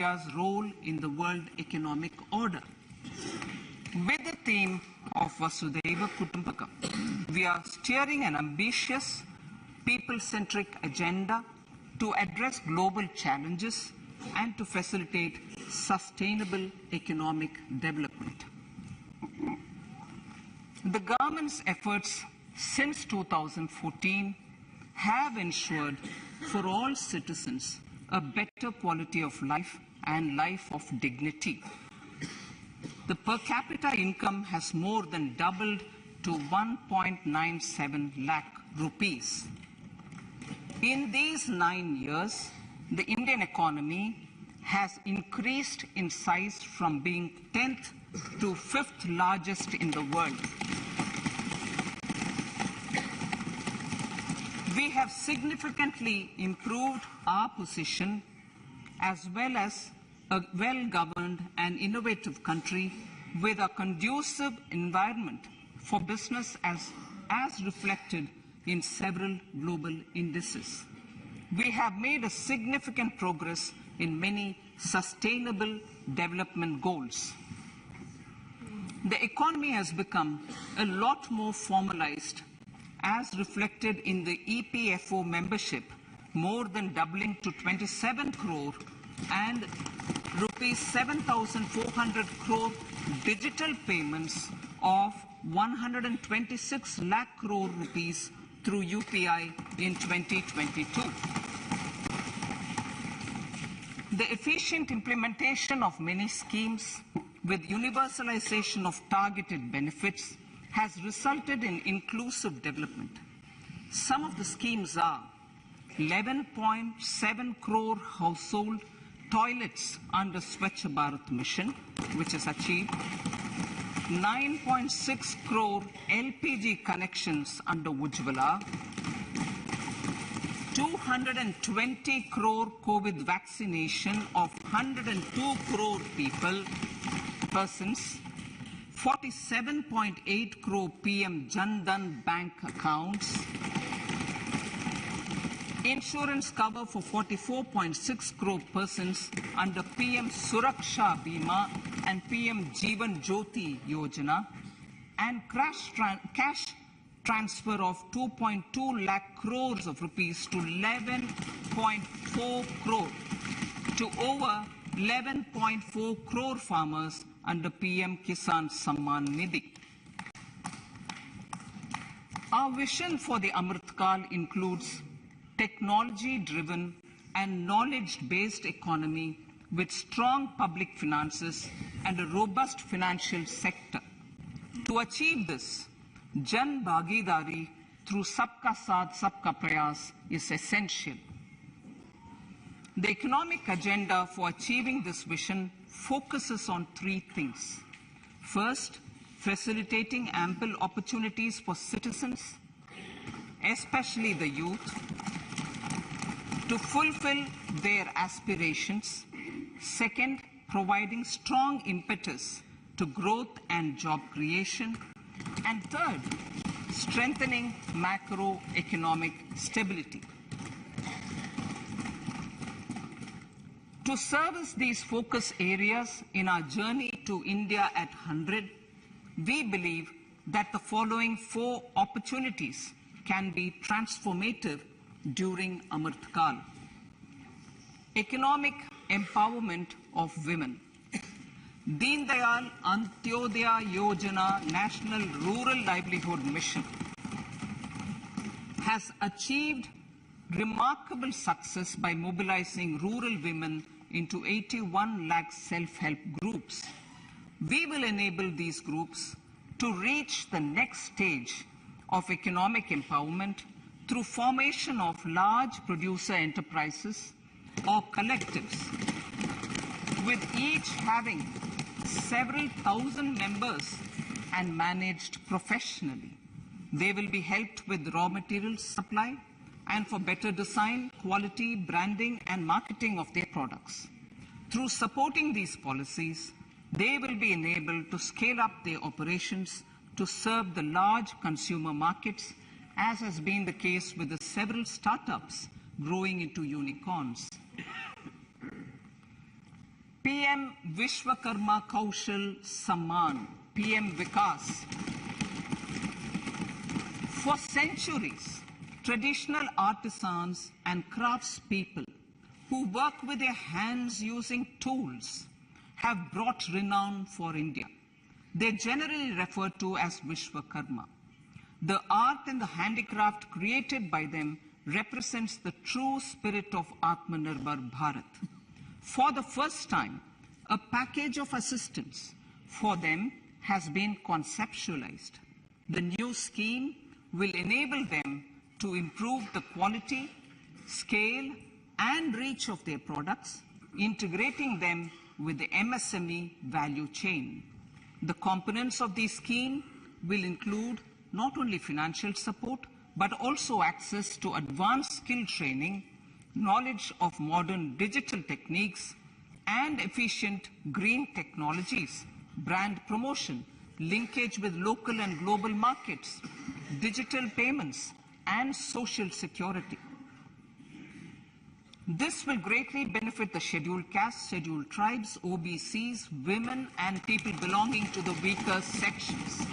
India's role in the world economic order. With the theme of Vasudhaiva Kutumbakam, we are steering an ambitious, people-centric agenda to address global challenges and to facilitate sustainable economic development. The government's efforts since 2014 have ensured for all citizens a better quality of life and life of dignity. The per capita income has more than doubled to 1.97 lakh rupees. In these 9 years, the Indian economy has increased in size from being 10th to 5th largest in the world. We have significantly improved our position as well as a well-governed and innovative country with a conducive environment for business as reflected in several global indices. We have made a significant progress in many sustainable development goals. The economy has become a lot more formalized as reflected in the EPFO membership, more than doubling to 27 crore and rupees 7,400 crore digital payments of 126 lakh crore rupees through UPI in 2022. The efficient implementation of many schemes with universalization of targeted benefits has resulted in inclusive development. Some of the schemes are 11.7 crore household toilets under Swachh Bharat Mission, which is achieved, 9.6 crore LPG connections under Ujjwala, 220 crore COVID vaccination of 102 crore persons, 47.8 crore PM Jan Dhan bank accounts, insurance cover for 44.6 crore persons under PM Suraksha Bima and PM Jeevan Jyoti Yojana, and cash transfer of 2.2 lakh crores of rupees to 11.4 crore to over 11.4 crore farmers under PM Kisan Samman Nidhi. Our vision for the Amrit Kaal includes technology-driven and knowledge-based economy with strong public finances and a robust financial sector. To achieve this, Jan Bhagidari through Sabka Saath Sabka Prayas is essential. The economic agenda for achieving this vision focuses on three things. First, facilitating ample opportunities for citizens, especially the youth, to fulfill their aspirations. Second, providing strong impetus to growth and job creation. And third, strengthening macroeconomic stability. To service these focus areas in our journey to India at 100, we believe that the following 4 opportunities can be transformative during Amrit Kaal. Economic empowerment of women. Deen Dayal Antyodaya Yojana National Rural Livelihood Mission has achieved remarkable success by mobilizing rural women into 81 lakh self-help groups. We will enable these groups to reach the next stage of economic empowerment through formation of large producer enterprises or collectives, with each having several thousand members and managed professionally. They will be helped with raw materials supply and for better design, quality, branding and marketing of their products. Through supporting these policies, they will be enabled to scale up their operations to serve the large consumer markets, as has been the case with the several startups growing into unicorns. PM Vishwakarma Kaushal Samman, PM Vikas. For centuries, traditional artisans and craftspeople who work with their hands using tools have brought renown for India. They're generally referred to as Vishwakarma. The art and the handicraft created by them represents the true spirit of Atmanirbhar Bharat. For the first time, a package of assistance for them has been conceptualized. The new scheme will enable them to improve the quality, scale, and reach of their products, integrating them with the MSME value chain. The components of this scheme will include not only financial support, but also access to advanced skill training, knowledge of modern digital techniques, and efficient green technologies, brand promotion, linkage with local and global markets, digital payments, and social security. This will greatly benefit the scheduled castes, scheduled tribes, OBCs, women, and people belonging to the weaker sections.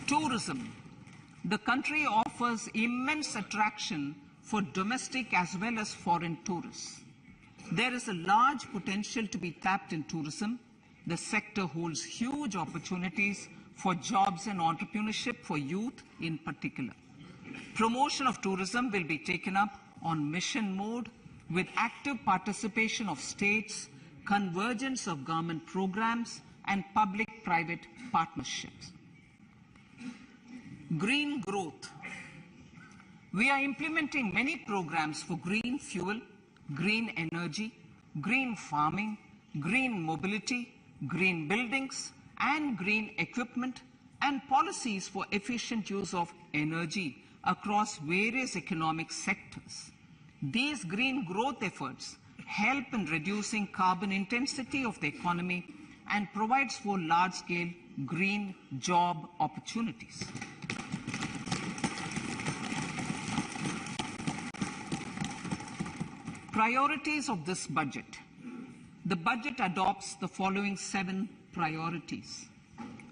Tourism. The country offers immense attraction for domestic as well as foreign tourists. There is a large potential to be tapped in tourism. The sector holds huge opportunities for jobs and entrepreneurship for youth in particular. Promotion of tourism will be taken up on mission mode with active participation of states, convergence of government programs, and public-private partnerships. Green growth. We are implementing many programs for green fuel, green energy, green farming, green mobility, green buildings, and green equipment, and policies for efficient use of energy across various economic sectors. These green growth efforts help in reducing carbon intensity of the economy and provides for large-scale green job opportunities. Priorities of this budget. The budget adopts the following 7 priorities.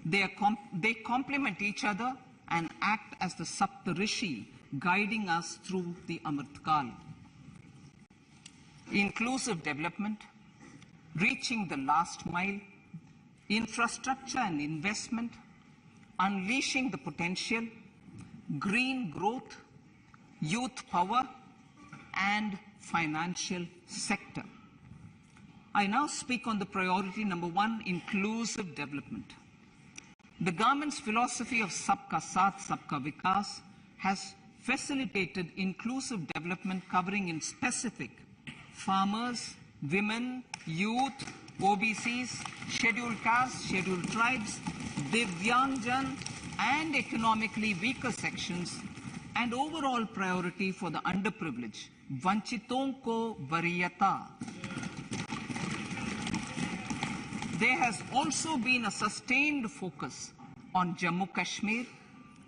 They complement each other and act as the Saptarishi guiding us through the Amritkal. Inclusive development, reaching the last mile, infrastructure and investment, unleashing the potential, green growth, youth power, and financial sector. I now speak on the priority number 1, inclusive development. The government's philosophy of Sabka Saath, Sabka Vikas has facilitated inclusive development covering in specific farmers, women, youth, OBCs, scheduled castes, scheduled tribes, Divyangjan, and economically weaker sections, and overall priority for the underprivileged, Vanchiton ko Variyata. There has also been a sustained focus on Jammu Kashmir,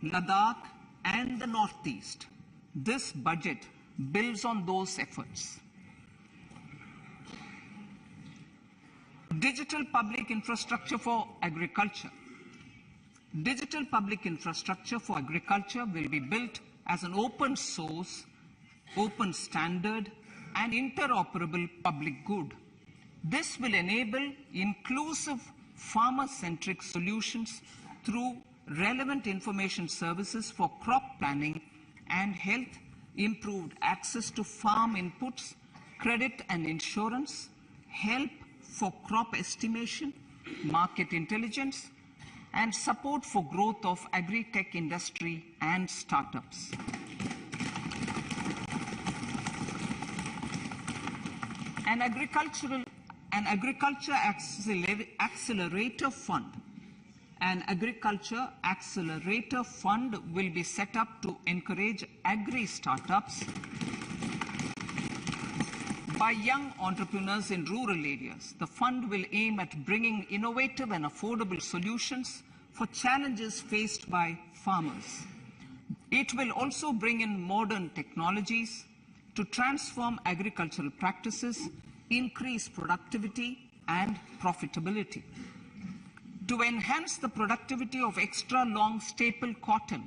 Ladakh, and the Northeast. This budget builds on those efforts. Digital public infrastructure for agriculture. Digital public infrastructure for agriculture will be built as an open source, open standard, and interoperable public good. This will enable inclusive farmer-centric solutions through relevant information services for crop planning and health, improved access to farm inputs, credit and insurance, help for crop estimation, market intelligence, and support for growth of agri-tech industry and startups. An agriculture accelerator fund. An agriculture accelerator fund will be set up to encourage agri-startups by young entrepreneurs in rural areas. The fund will aim at bringing innovative and affordable solutions for challenges faced by farmers. It will also bring in modern technologies to transform agricultural practices, increase productivity and profitability. To enhance the productivity of extra long staple cotton,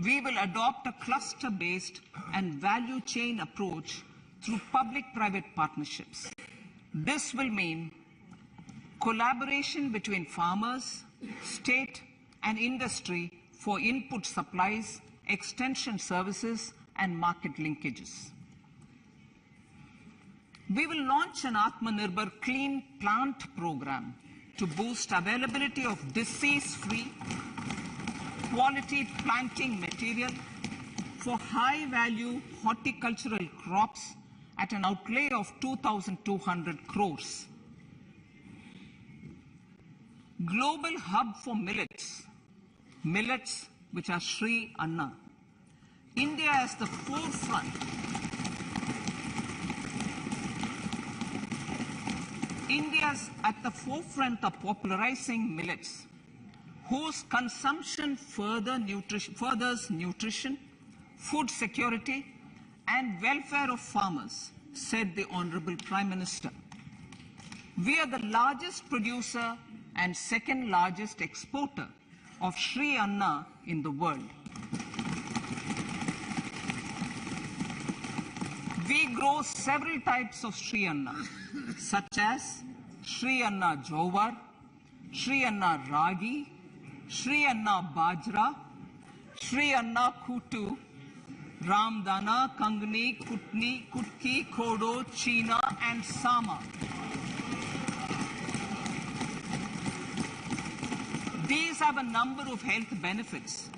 we will adopt a cluster-based and value chain approach through public-private partnerships. This will mean collaboration between farmers, state and industry for input supplies, extension services and market linkages. We will launch an Atmanirbhar Clean Plant program to boost availability of disease-free, quality planting material for high-value horticultural crops at an outlay of 2,200 crores. Global hub for millets, which are Sri Anna. India is the forefront. India's at the forefront of popularizing millets, whose consumption furthers nutrition, food security, and welfare of farmers, said the Honorable Prime Minister. We are the largest producer and second largest exporter of Sri Anna in the world. We grow several types of Sri Anna, such as Sri Anna Jowar, Sri Anna Ragi, Sri Anna Bajra, Sri Anna Kutu, Ramdana, Kangni, Kutni, Kutki, Kodo, China, and Sama. These have a number of health benefits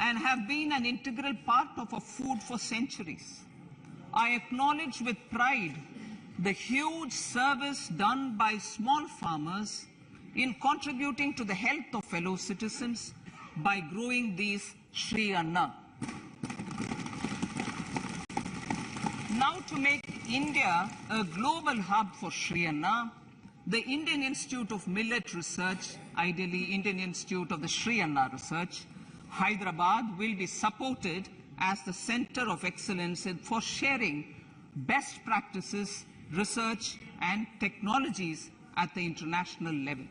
and have been an integral part of our food for centuries. I acknowledge with pride the huge service done by small farmers in contributing to the health of fellow citizens by growing these Sri Anna. Now, to make India a global hub for Sri Anna, the Indian Institute of Millet Research, ideally Indian Institute of the Sri Anna Research, Hyderabad, will be supported as the center of excellence for sharing best practices, research and technologies at the international level.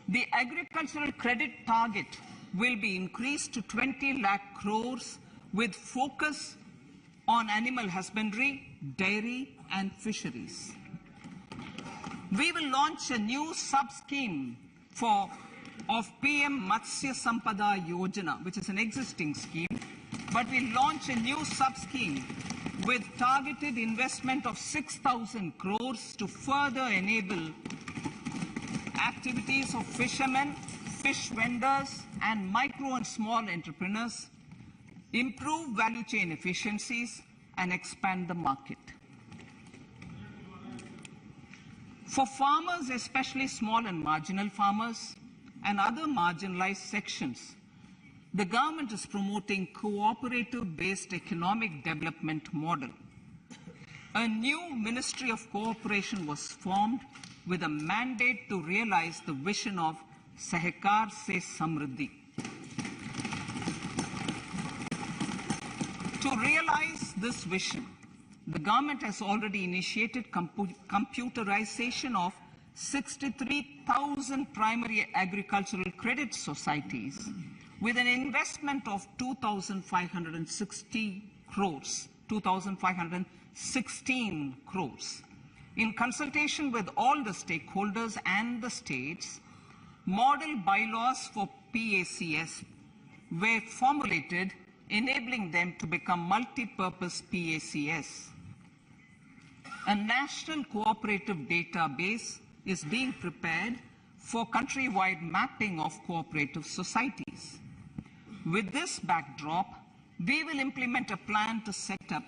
The agricultural credit target will be increased to 20 lakh crores with focus on animal husbandry, dairy and fisheries. We will launch a new sub-scheme of PM Matsya Sampada Yojana, which is an existing scheme, but we'll launch a new sub-scheme with targeted investment of 6,000 crores to further enable activities of fishermen, fish vendors, and micro and small entrepreneurs, improve value chain efficiencies, and expand the market. For farmers, especially small and marginal farmers and other marginalized sections, the government is promoting cooperative-based economic development model. A new Ministry of Cooperation was formed with a mandate to realize the vision of Sahakar Se Samriddhi. To realize this vision, the government has already initiated computerization of 63,000 primary agricultural credit societies with an investment of 2,516 crores. In consultation with all the stakeholders and the states, model bylaws for PACS were formulated, enabling them to become multi-purpose PACS. A national cooperative database is being prepared for countrywide mapping of cooperative societies. With this backdrop, we will implement a plan to set up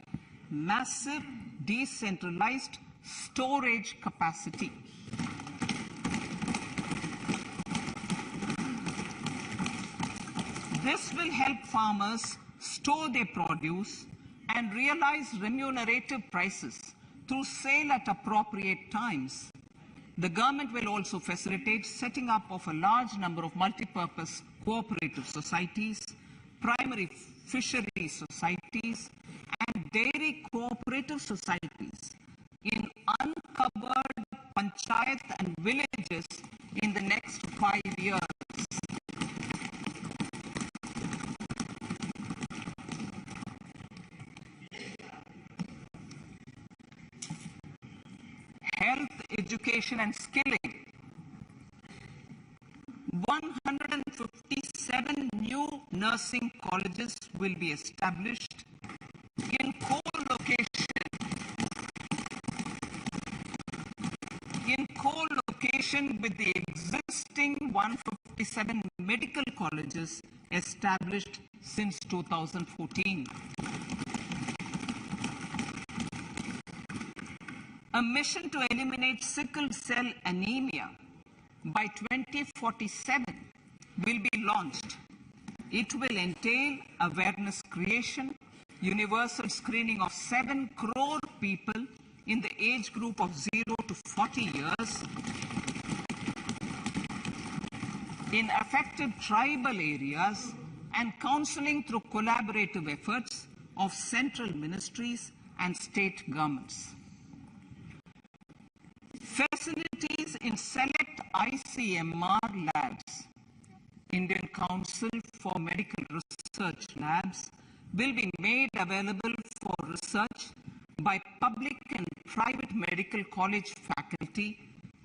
massive decentralized storage capacity. This will help farmers store their produce and realize remunerative prices through sale at appropriate times. The government will also facilitate setting up of a large number of multi-purpose cooperative societies, primary fishery societies and dairy cooperative societies in uncovered panchayat and villages in the next 5 years. Health, education and skilling. 157 new nursing colleges will be established in co-location with the existing 157 medical colleges established since 2014. A mission to eliminate sickle cell anemia by 2047 will be launched. It will entail awareness creation, universal screening of 7 crore people in the age group of 0 to 40 years in affected tribal areas, and counseling through collaborative efforts of central ministries and state governments. Facilities in select ICMR labs, Indian Council for Medical Research labs, will be made available for research by public and private medical college faculty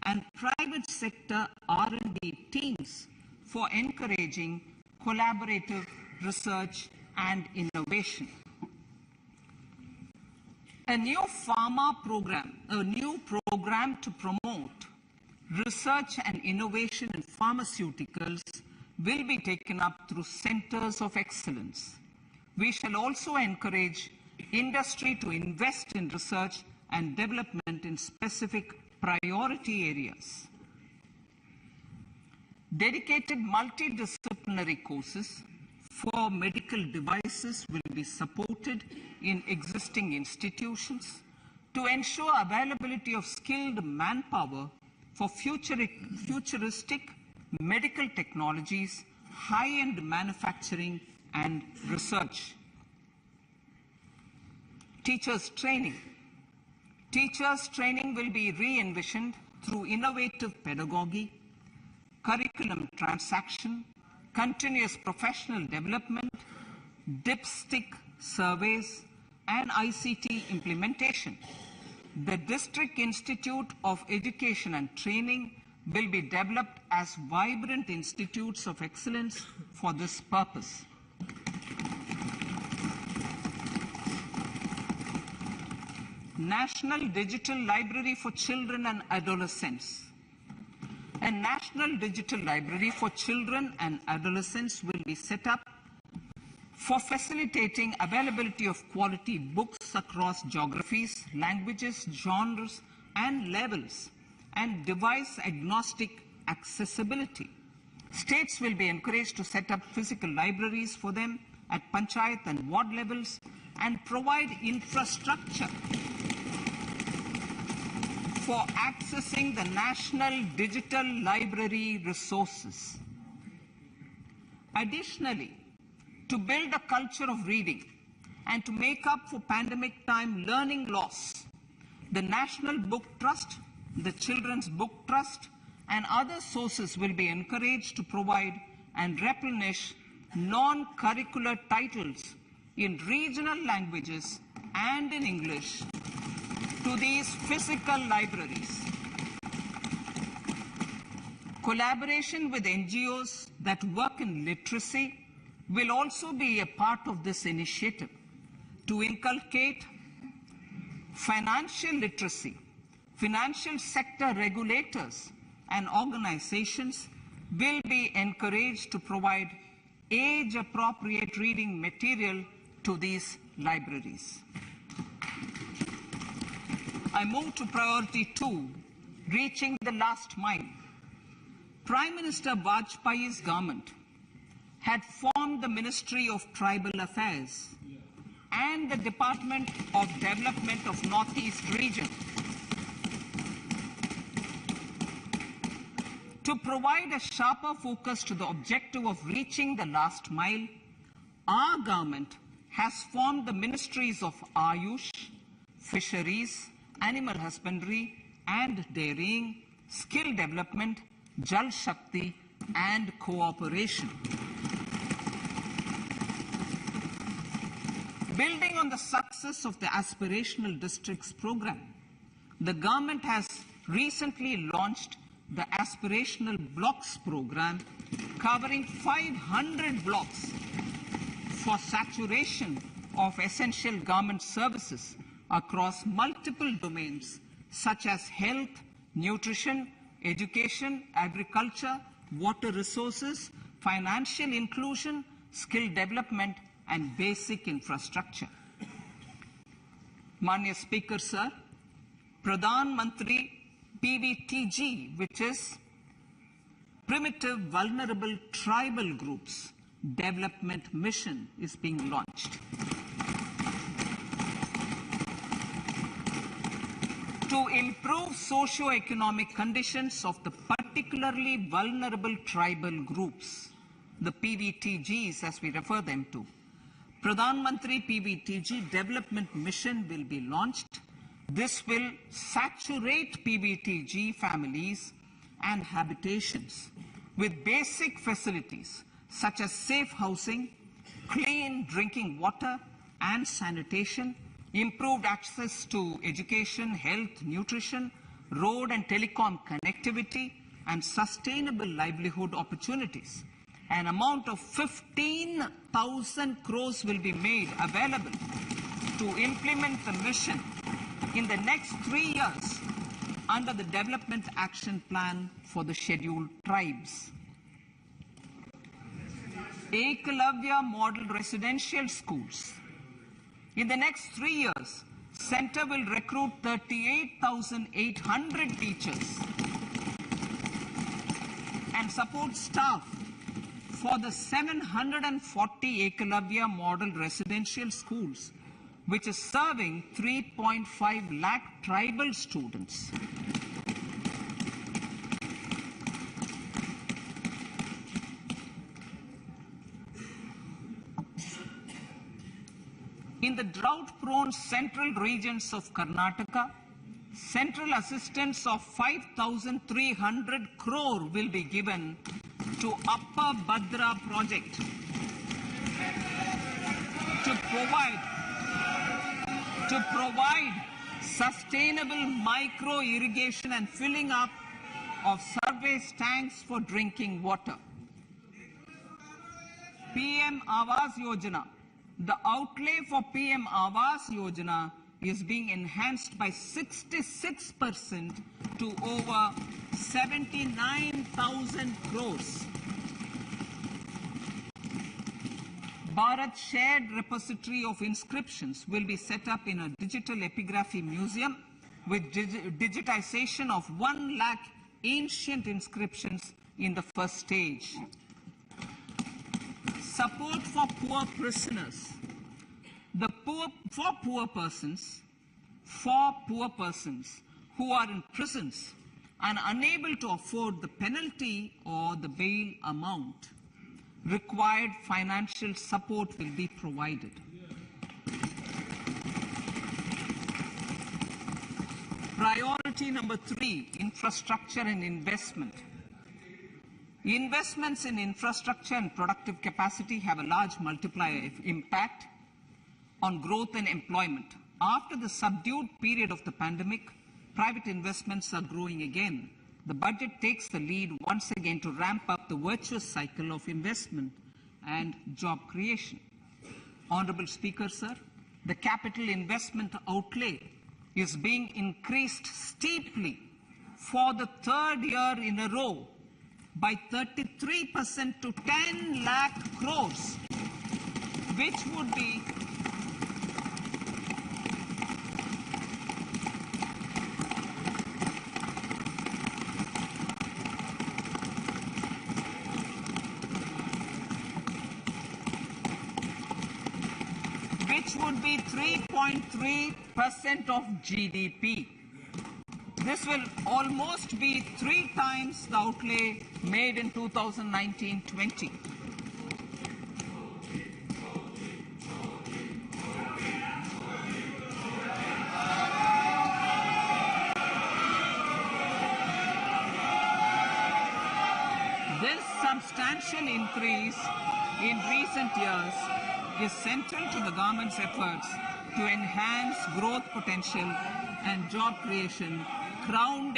and private sector R&D teams for encouraging collaborative research and innovation. A new program to promote research and innovation in pharmaceuticals will be taken up through centers of excellence. We shall also encourage industry to invest in research and development in specific priority areas. Dedicated multidisciplinary courses for medical devices will be supported in existing institutions to ensure availability of skilled manpower for futuristic medical technologies, high-end manufacturing and research. Teachers training. Teachers training will be re-envisioned through innovative pedagogy, curriculum transaction, continuous professional development, dipstick surveys, and ICT implementation. The District Institute of Education and Training will be developed as vibrant institutes of excellence for this purpose. National Digital Library for Children and Adolescents. A National Digital Library for Children and Adolescents will be set up for facilitating availability of quality books across geographies, languages, genres, and levels, and device-agnostic accessibility. States will be encouraged to set up physical libraries for them at panchayat and ward levels and provide infrastructure for accessing the national digital library resources. Additionally, to build a culture of reading and to make up for pandemic time learning loss, the National Book Trust, the Children's Book Trust, and other sources will be encouraged to provide and replenish non-curricular titles in regional languages and in English to these physical libraries. Collaboration with NGOs that work in literacy will also be a part of this initiative to inculcate financial literacy. Financial sector regulators and organizations will be encouraged to provide age-appropriate reading material to these libraries. I move to priority 2, reaching the last mile. Prime Minister Vajpayee's government had formed the Ministry of Tribal Affairs and the Department of Development of Northeast Region to provide a sharper focus to the objective of reaching the last mile. Our government has formed the ministries of Ayush, Fisheries, Animal Husbandry and Dairying, Skill Development, Jal Shakti and Cooperation. Building on the success of the Aspirational Districts program, the government has recently launched the Aspirational Blocks program, covering 500 blocks for saturation of essential government services across multiple domains such as health, nutrition, education, agriculture, water resources, financial inclusion, skill development, and basic infrastructure. Manya Speaker, Sir, Pradhan Mantri PVTG, which is Primitive Vulnerable Tribal Groups Development Mission, is being launched. To improve socio-economic conditions of the particularly vulnerable tribal groups, the PVTGs as we refer them to, Pradhan Mantri PVTG Development Mission will be launched. This will saturate PVTG families and habitations with basic facilities such as safe housing, clean drinking water and sanitation, improved access to education, health, nutrition, road and telecom connectivity, and sustainable livelihood opportunities. An amount of 15,000 crores will be made available to implement the mission in the next 3 years under the Development Action Plan for the Scheduled Tribes. Ekalavya Model Residential Schools. In the next 3 years, Center will recruit 38,800 teachers and support staff for the 740 Ekalavya Model Residential Schools, which is serving 3.5 lakh tribal students. In the drought-prone central regions of Karnataka, central assistance of 5,300 crore will be given to Upper Bhadra project to provide sustainable micro-irrigation and filling up of surface tanks for drinking water. PM Awas Yojana. The outlay for PM Awas Yojana is being enhanced by 66% to over 79,000 crores. Bharat Shared Repository of Inscriptions will be set up in a digital epigraphy museum with digitization of 1 lakh ancient inscriptions in the first stage. Support for poor prisoners. For poor persons who are in prisons and unable to afford the penalty or the bail amount, required financial support will be provided. Priority number 3, infrastructure and investment. Investments in infrastructure and productive capacity have a large multiplier impact on growth and employment. After the subdued period of the pandemic, private investments are growing again. The budget takes the lead once again to ramp up the virtuous cycle of investment and job creation. Honorable Speaker, sir, the capital investment outlay is being increased steeply for the 3rd year in a row by 33% to 10 lakh crores, which would be which would be 3.3% of GDP. This will almost be 3 times the outlay made in 2019-20. substantial increase in recent years is central to the government's efforts to enhance growth potential and job creation, crowd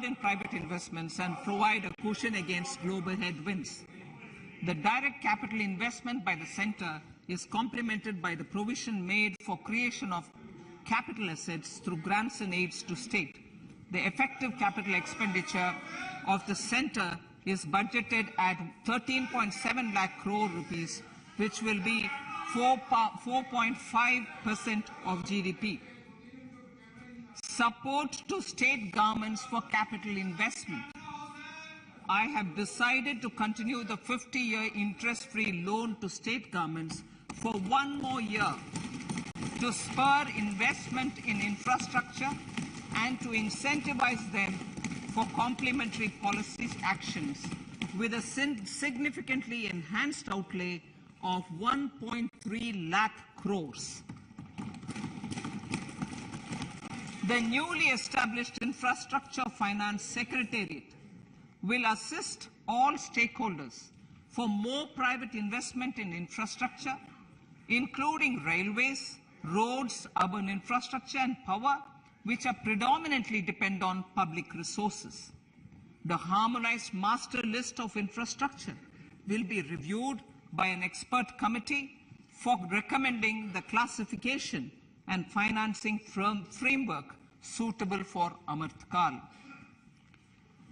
in private investments, and provide a cushion against global headwinds. The direct capital investment by the center is complemented by the provision made for creation of capital assets through grants and aids to state. The effective capital expenditure of the center is budgeted at 13.7 lakh crore rupees, which will be 4.5% of GDP. Support to state governments for capital investment. I have decided to continue the 50-year interest-free loan to state governments for one more year to spur investment in infrastructure and to incentivize them for complementary policy actions with a significantly enhanced outlay of 1.3 lakh crores. The newly established Infrastructure Finance Secretariat will assist all stakeholders for more private investment in infrastructure, including railways, roads, urban infrastructure, and power, which are predominantly depend on public resources. The harmonized master list of infrastructure will be reviewed by an expert committee for recommending the classification and financing framework suitable for Amartkal.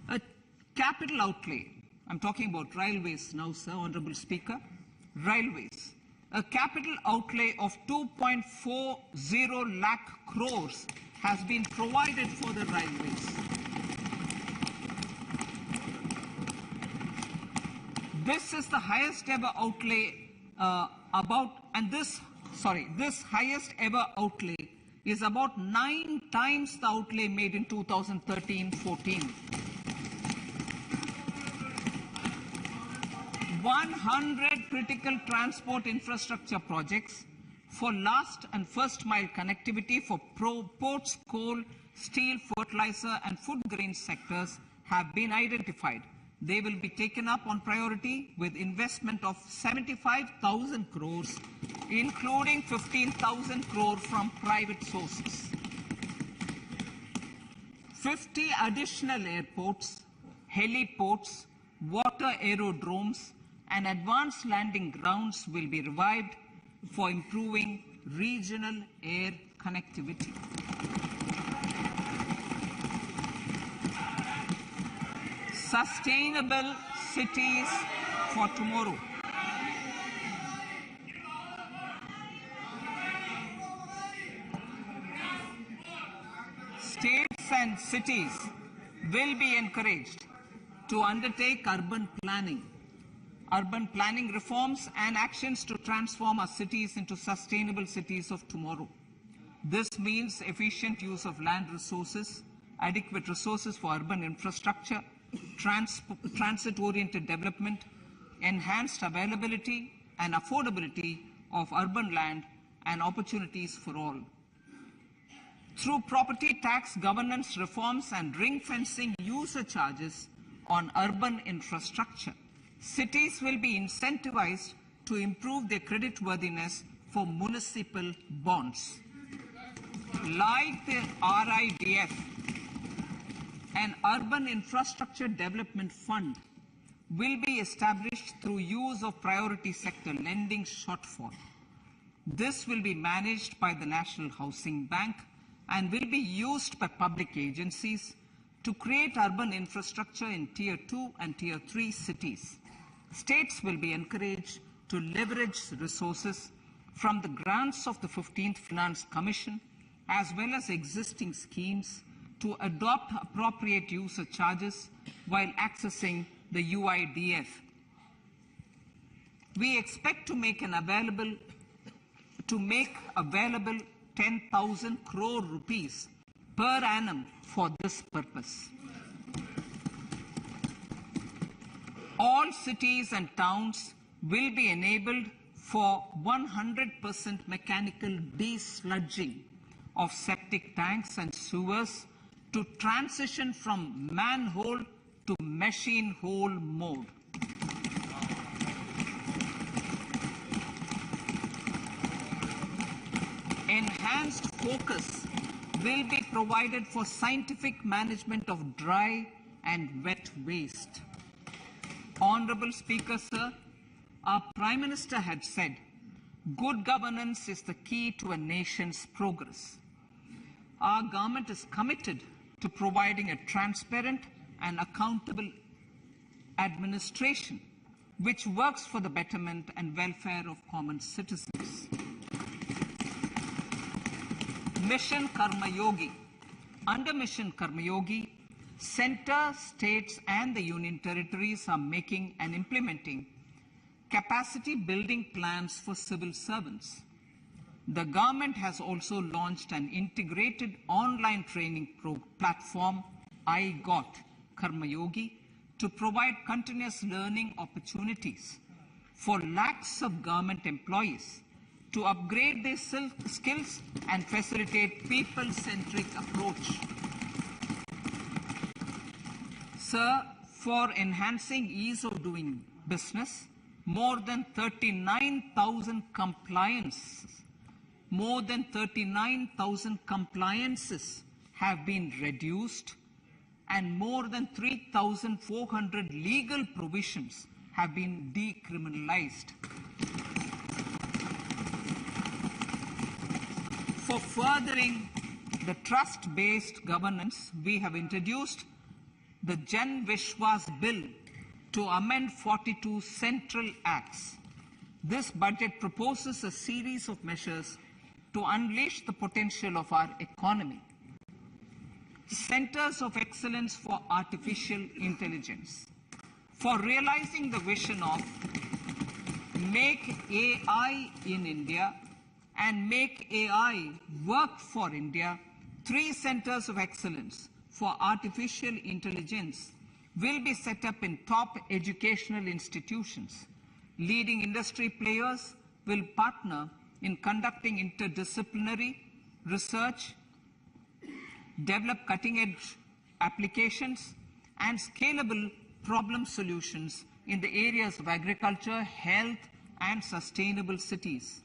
A capital outlay, I'm talking about railways now, sir, Honorable Speaker, railways. A capital outlay of 2.40 lakh crores has been provided for the railways. This is the highest ever outlay this highest ever outlay is about 9 times the outlay made in 2013-14. 100 critical transport infrastructure projects for last and first mile connectivity for ports, coal, steel, fertilizer and food grain sectors have been identified. They will be taken up on priority with investment of 75,000 crores, including 15,000 crore from private sources. 50 additional airports, heliports, water aerodromes, and advanced landing grounds will be revived for improving regional air connectivity. Sustainable cities for tomorrow. States and cities will be encouraged to undertake urban planning reforms and actions to transform our cities into sustainable cities of tomorrow. This means efficient use of land resources, adequate resources for urban infrastructure, transit-oriented development, enhanced availability and affordability of urban land, and opportunities for all. Through property tax governance reforms and ring-fencing user charges on urban infrastructure, cities will be incentivized to improve their creditworthiness for municipal bonds. Like the RIDF, an Urban Infrastructure Development Fund will be established through use of priority sector lending shortfall. This will be managed by the National Housing Bank and will be used by public agencies to create urban infrastructure in Tier 2 and Tier 3 cities. States will be encouraged to leverage resources from the grants of the 15th Finance Commission as well as existing schemes to adopt appropriate user charges while accessing the UIDF. We expect to make available 10,000 crore rupees per annum for this purpose. All cities and towns will be enabled for 100% mechanical desludging of septic tanks and sewers to transition from manhole to machine hole mode. enhanced focus will be provided for scientific management of dry and wet waste. Honorable Speaker, sir, our Prime Minister had said, good governance is the key to a nation's progress. Our government is committed to providing a transparent and accountable administration which works for the betterment and welfare of common citizens. Mission Karma Yogi. Under Mission Karma Yogi, centre, states and the union territories are making and implementing capacity building plans for civil servants. The government has also launched an integrated online training platform, I Got Karma Yogi, to provide continuous learning opportunities for lakhs of government employees to upgrade their skills and facilitate people-centric approach. Sir, for enhancing ease of doing business, more than 39,000 compliances have been reduced and more than 3,400 legal provisions have been decriminalized. For furthering the trust-based governance, we have introduced the Jan Vishwas Bill to amend 42 central acts. This budget proposes a series of measures to unleash the potential of our economy. Centers of Excellence for Artificial Intelligence. For realizing the vision of Make AI in India and Make AI Work for India, 3 Centers of Excellence for Artificial Intelligence will be set up in top educational institutions. Leading industry players will partner in conducting interdisciplinary research, develop cutting-edge applications, and scalable problem solutions in the areas of agriculture, health, and sustainable cities.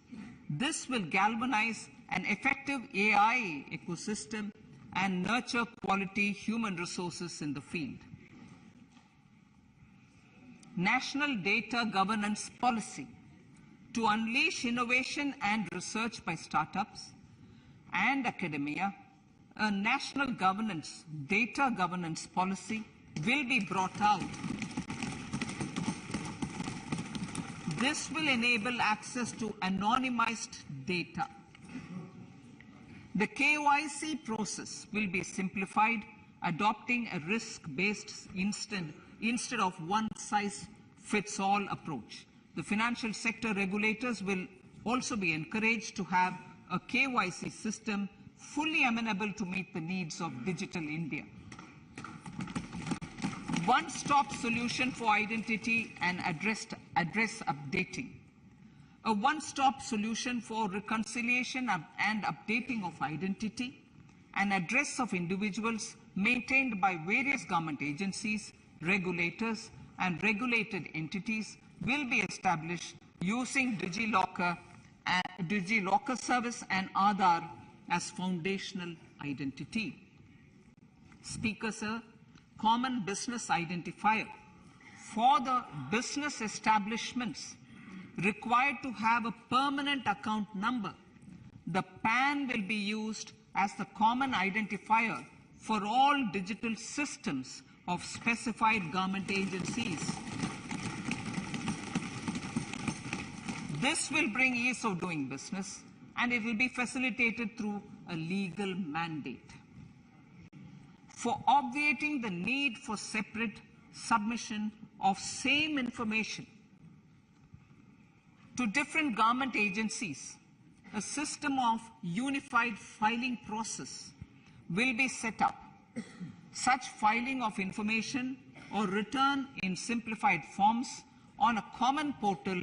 This will galvanize an effective AI ecosystem and nurture quality human resources in the field. National Data Governance Policy. To unleash innovation and research by startups and academia, a national data governance policy will be brought out. This will enable access to anonymized data. The KYC process will be simplified, adopting a risk-based instead of one-size-fits-all approach. The financial sector regulators will also be encouraged to have a KYC system fully amenable to meet the needs of digital India. One-stop solution for identity and address updating. A one-stop solution for reconciliation and updating of identity and address of individuals maintained by various government agencies, regulators, and regulated entities will be established using DigiLocker service and Aadhaar as foundational identity. Speaker, sir, common business identifier. For the business establishments required to have a permanent account number, the PAN will be used as the common identifier for all digital systems of specified government agencies. This will bring ease of doing business, and it will be facilitated through a legal mandate. For obviating the need for separate submission of same information to different government agencies, a system of unified filing process will be set up. Such filing of information or return in simplified forms on a common portal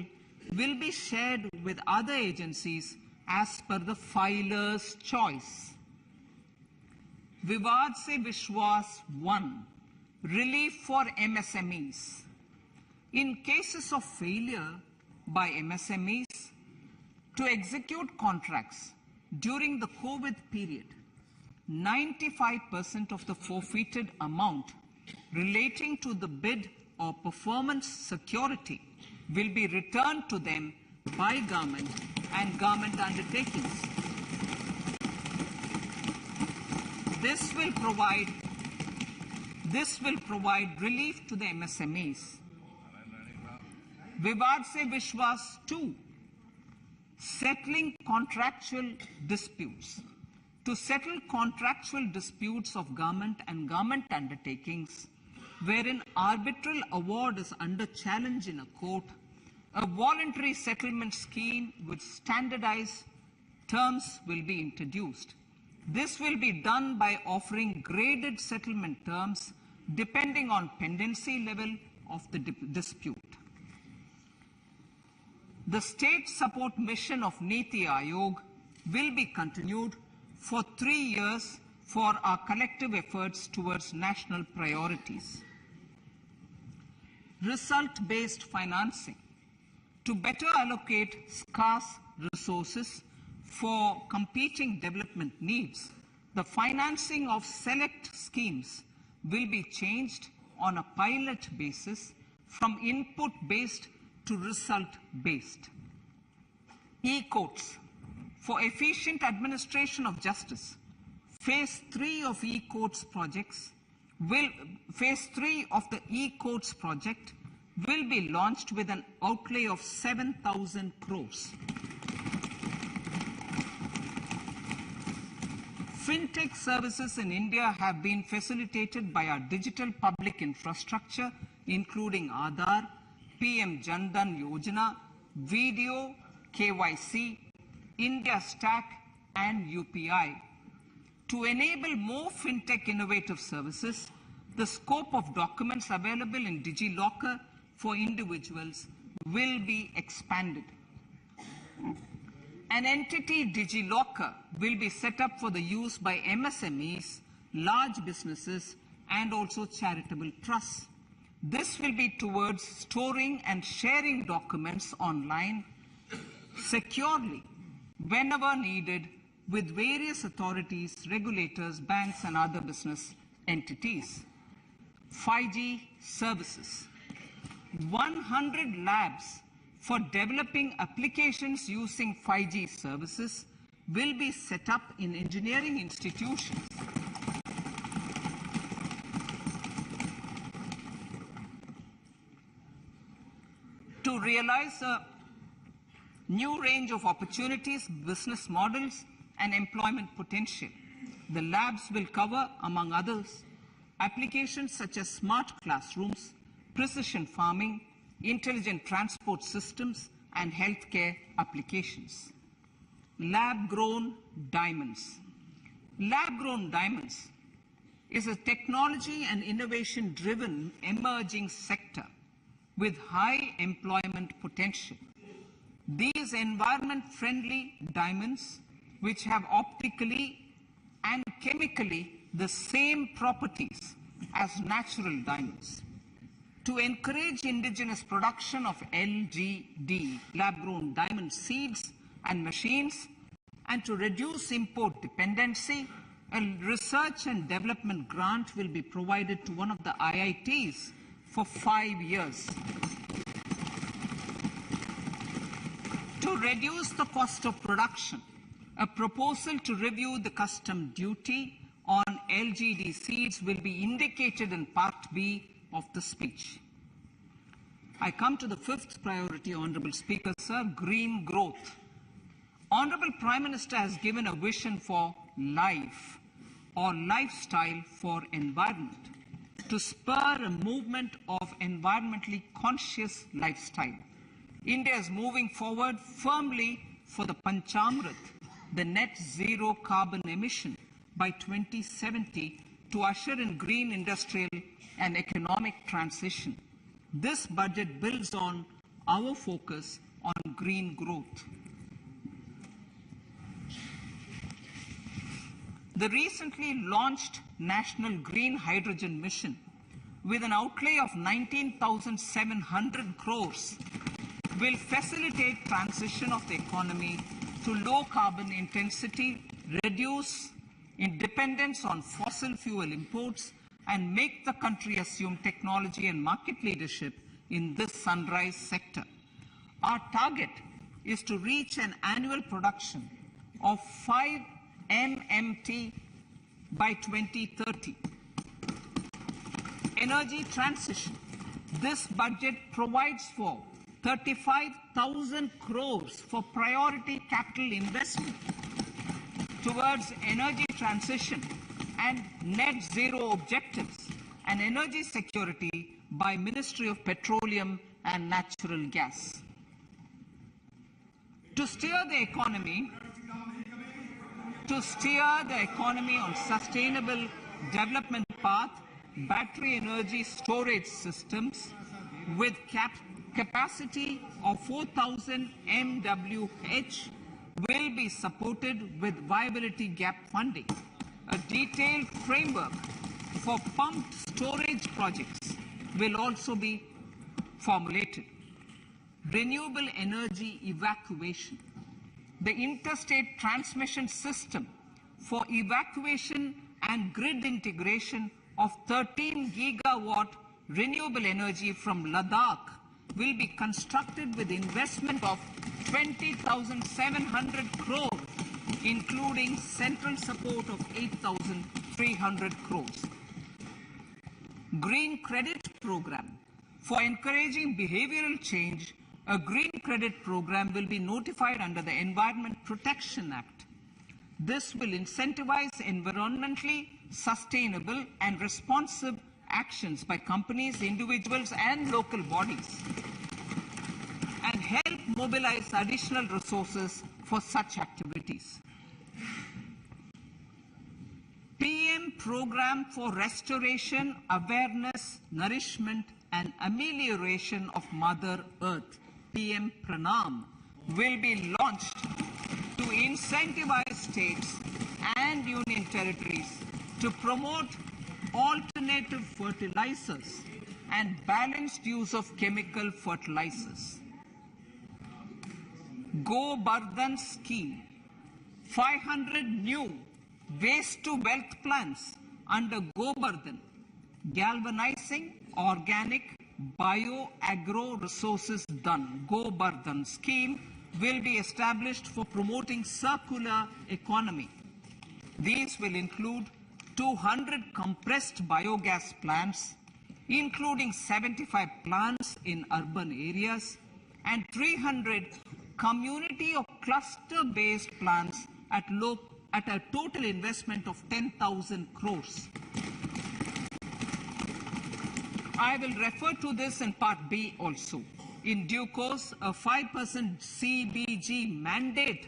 will be shared with other agencies as per the filer's choice. Vivad Se Vishwas 1. Relief for MSMEs. In cases of failure by MSMEs to execute contracts, during the COVID period, 95% of the forfeited amount relating to the bid or performance security will be returned to them by government and government undertakings. This will provide relief to the MSMEs. Vivad Se Vishwas 2, settling contractual disputes. To settle contractual disputes of government and government undertakings, wherein arbitral award is under challenge in a court, a voluntary settlement scheme with standardized terms will be introduced. This will be done by offering graded settlement terms depending on pendency level of the dispute. The state support mission of Niti Aayog will be continued for 3 years for our collective efforts towards national priorities. Result-based financing. To better allocate scarce resources for competing development needs, the financing of select schemes will be changed on a pilot basis from input-based to result-based. E-courts. For efficient administration of justice, Phase 3 of e-courts projects Phase 3 of the e-courts project will be launched with an outlay of 7,000 crores. Fintech services in India have been facilitated by our digital public infrastructure, including Aadhaar, PM Jan Dhan Yojana, Video, KYC, India Stack, and UPI. To enable more fintech innovative services, the scope of documents available in DigiLocker for individuals will be expanded. An entity, DigiLocker, will be set up for the use by MSMEs, large businesses, and also charitable trusts. This will be towards storing and sharing documents online securely whenever needed with various authorities, regulators, banks, and other business entities. 5G services. 100 labs for developing applications using 5G services will be set up in engineering institutions. To realize a new range of opportunities, business models, and employment potential, the labs will cover, among others, applications such as smart classrooms, precision farming, intelligent transport systems, and healthcare applications. Lab-grown diamonds. Lab-grown diamonds is a technology and innovation-driven emerging sector with high employment potential. These environment-friendly diamonds, which have optically and chemically the same properties as natural diamonds. To encourage indigenous production of LGD, lab-grown diamond seeds and machines, and to reduce import dependency, a research and development grant will be provided to one of the IITs for 5 years. To reduce the cost of production, a proposal to review the custom duty on LGD seeds will be indicated in Part B of the speech. I come to the fifth priority, Honorable Speaker, sir, green growth. Honorable Prime Minister has given a vision for life or lifestyle for environment to spur a movement of environmentally conscious lifestyle. India is moving forward firmly for the Panchamrit, the net zero carbon emission by 2070 to usher in green industrial and economic transition. This budget builds on our focus on green growth. The recently launched National Green Hydrogen Mission, with an outlay of 19,700 crores, will facilitate transition of the economy to low carbon intensity, reduce dependence on fossil fuel imports, and make the country assume technology and market leadership in this sunrise sector. Our target is to reach an annual production of 5 MMT by 2030. Energy transition. This budget provides for 35,000 crores for priority capital investment towards energy transition and net zero objectives and energy security by Ministry of Petroleum and Natural Gas. To steer the economy on sustainable development path, battery energy storage systems with capacity of 4,000 MWH will be supported with viability gap funding. A detailed framework for pumped storage projects will also be formulated. Renewable energy evacuation. The interstate transmission system for evacuation and grid integration of 13 gigawatt renewable energy from Ladakh will be constructed with investment of 20,700 crores, including central support of 8,300 crores. Green Credit Program. For encouraging behavioral change, a green credit program will be notified under the Environment Protection Act. This will incentivize environmentally sustainable and responsive actions by companies, individuals, and local bodies, and help mobilize additional resources for such activities. PM Program for Restoration, Awareness, Nourishment, and Amelioration of Mother Earth, PM Pranam, will be launched to incentivize states and union territories to promote alternative fertilizers and balanced use of chemical fertilizers. Go Bardhan Scheme. 500 new waste to wealth plants under Go Bardhan, galvanizing organic bio-agro resources done. Go Bardhan scheme will be established for promoting circular economy. These will include 200 compressed biogas plants, including 75 plants in urban areas, and 300 community or cluster-based plants at a total investment of 10,000 crores. I will refer to this in Part B also. In due course, a 5% CBG mandate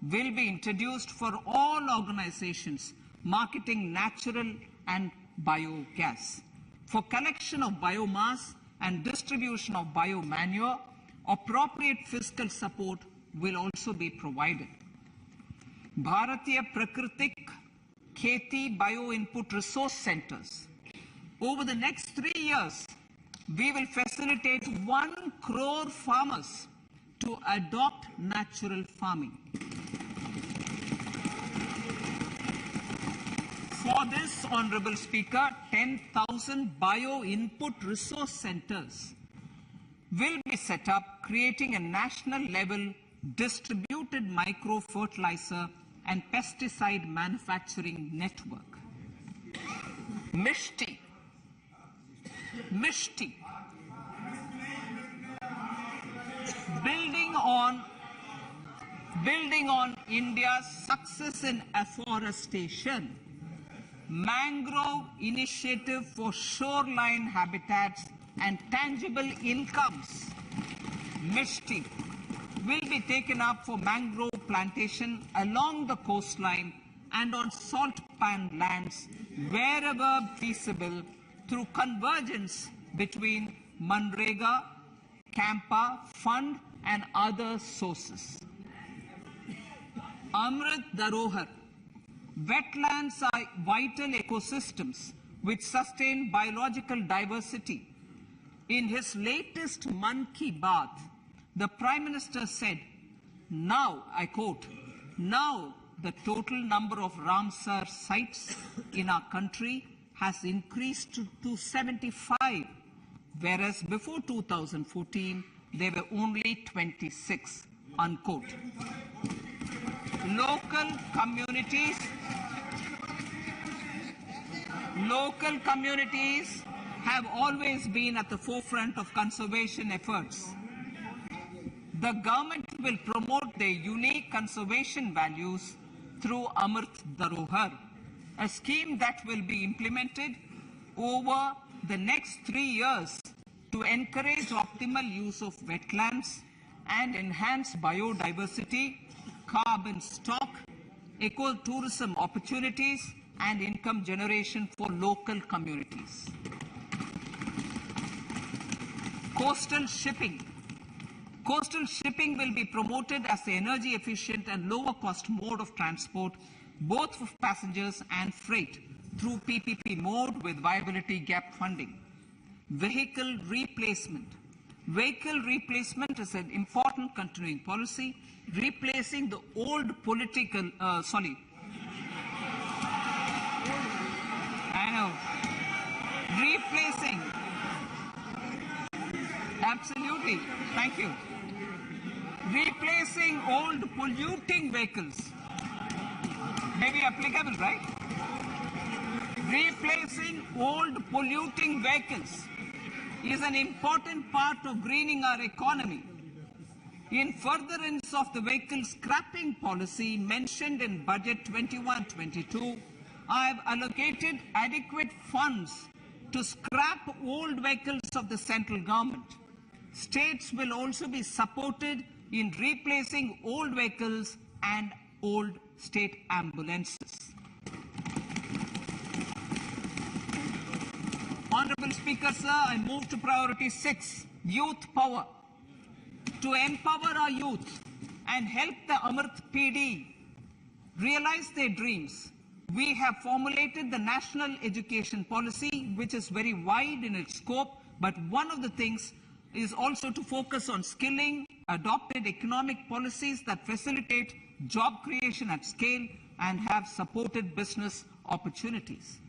will be introduced for all organizations marketing natural and biogas. For collection of biomass and distribution of biomanure, appropriate fiscal support will also be provided. Bharatiya Prakritik Kheti Bio-Input Resource Centers. Over the next 3 years, we will facilitate 1 crore farmers to adopt natural farming. For this, Honorable Speaker, 10,000 bio-input resource centers will be set up, creating a national level distributed micro-fertilizer and pesticide manufacturing network. Mishti. Building on India's success in afforestation, Mangrove Initiative for Shoreline Habitats and Tangible Incomes, Mishti, will be taken up for mangrove plantation along the coastline and on salt pan lands wherever feasible through convergence between Manrega, Campa, Fund and other sources. Amrit Dharohar. Wetlands are vital ecosystems which sustain biological diversity. In his latest Mann Ki Baat, the Prime Minister said, Now, I quote, now the total number of Ramsar sites in our country has increased to 75, whereas before 2014, there were only 26, unquote. Local communities have always been at the forefront of conservation efforts. The government will promote their unique conservation values through Amrit Dharohar, a scheme that will be implemented over the next 3 years to encourage optimal use of wetlands and enhance biodiversity, carbon stock, ecotourism opportunities, and income generation for local communities. Coastal shipping. Coastal shipping will be promoted as the energy efficient and lower cost mode of transport, both for passengers and freight, through PPP mode with viability gap funding. Vehicle replacement. Vehicle replacement is an important continuing policy, replacing the old replacing, absolutely, thank you. Replacing old polluting vehicles. Maybe applicable, right? Replacing old polluting vehicles is an important part of greening our economy. In furtherance of the vehicle scrapping policy mentioned in Budget 21-22, I have allocated adequate funds to scrap old vehicles of the central government. States will also be supported in replacing old vehicles and old state ambulances. Honorable Speaker, sir, I move to priority 6, youth power. To empower our youth and help the Amrit PD realize their dreams, we have formulated the National Education Policy, which is very wide in its scope, but one of the things is also to focus on skilling, adopted economic policies that facilitate job creation at scale and have supported business opportunities.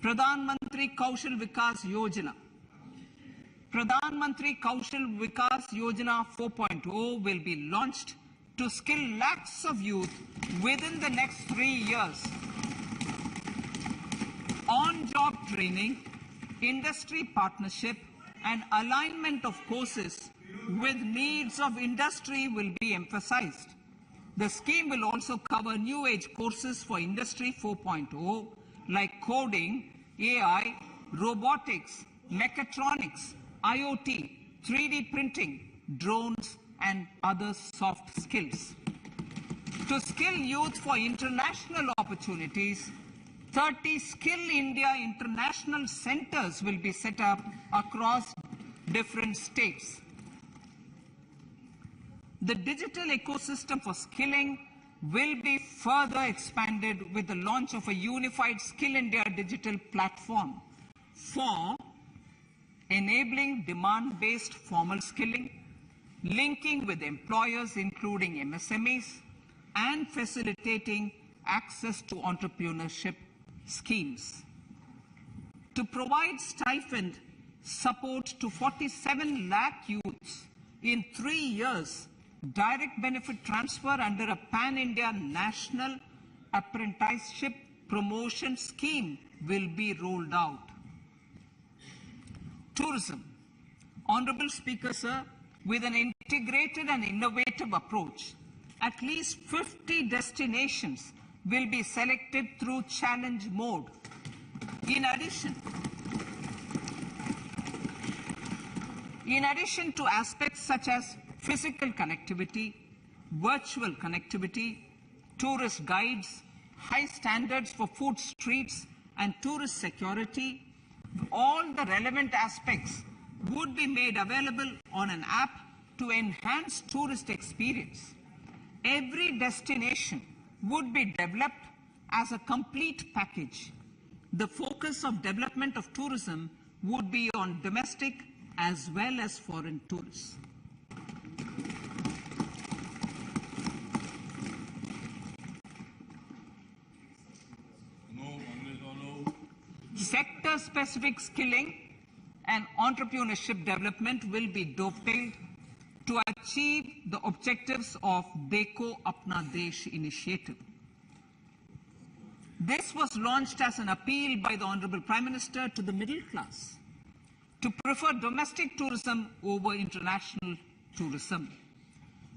Pradhan Mantri Kaushal Vikas Yojana. Pradhan Mantri Kaushal Vikas Yojana 4.0 will be launched to skill lakhs of youth within the next 3 years. On-job training, industry partnership, and alignment of courses with needs of industry will be emphasized. The scheme will also cover new age courses for Industry 4.0 like coding, AI, robotics, mechatronics, IoT, 3D printing, drones, and other soft skills. To skill youth for international opportunities, 30 Skill India international centers will be set up across different states. The digital ecosystem for skilling will be further expanded with the launch of a unified Skill India digital platform for enabling demand-based formal skilling, linking with employers including MSMEs, and facilitating access to entrepreneurship schemes. To provide stipend support to 47 lakh youths in 3 years, direct benefit transfer under a pan-India national apprenticeship promotion scheme will be rolled out. Tourism. Honorable Speaker, sir, with an integrated and innovative approach, at least 50 destinations will be selected through challenge mode. In addition to aspects such as physical connectivity, virtual connectivity, tourist guides, high standards for food streets, and tourist security, all the relevant aspects would be made available on an app to enhance tourist experience. Every destination would be developed as a complete package. The focus of development of tourism would be on domestic as well as foreign tourists. Sector-specific skilling and entrepreneurship development will be dovetailed to achieve the objectives of Dekho Apna Desh initiative. This was launched as an appeal by the Honorable Prime Minister to the middle class to prefer domestic tourism over international tourism.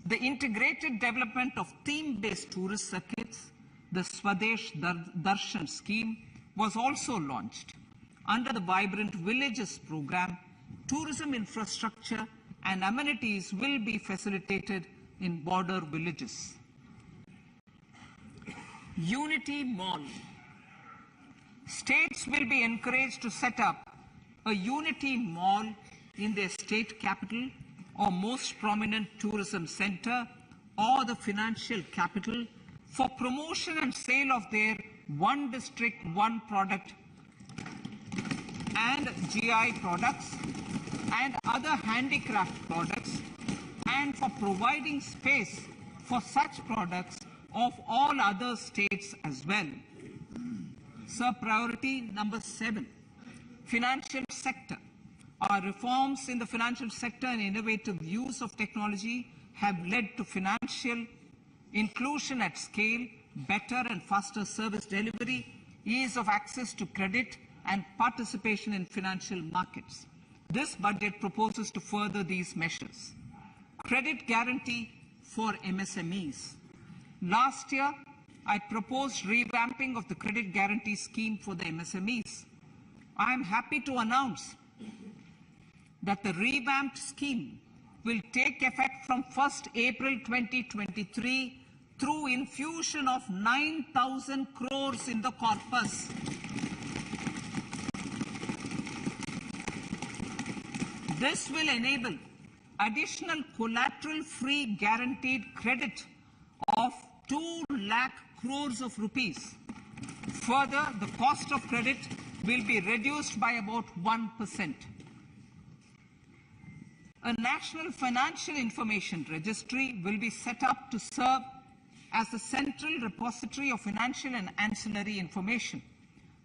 The integrated development of theme-based tourist circuits, the Swadesh Darshan scheme, was also launched. Under the Vibrant Villages program, tourism infrastructure and amenities will be facilitated in border villages. Unity Mall. States will be encouraged to set up a Unity Mall in their state capital or most prominent tourism center or the financial capital for promotion and sale of their one district, one product and GI products and other handicraft products, and for providing space for such products of all other states as well. Sir, priority number 7, financial sector. Our reforms in the financial sector and innovative use of technology have led to financial inclusion at scale, better and faster service delivery, ease of access to credit, and participation in financial markets. This budget proposes to further these measures. Credit guarantee for MSMEs. Last year, I proposed revamping of the credit guarantee scheme for the MSMEs. I am happy to announce that the revamped scheme will take effect from 1st April 2023 through infusion of 9,000 crores in the corpus. This will enable additional collateral-free guaranteed credit of 2 lakh crores of rupees. Further, the cost of credit will be reduced by about 1%. A National Financial Information Registry will be set up to serve as the central repository of financial and ancillary information.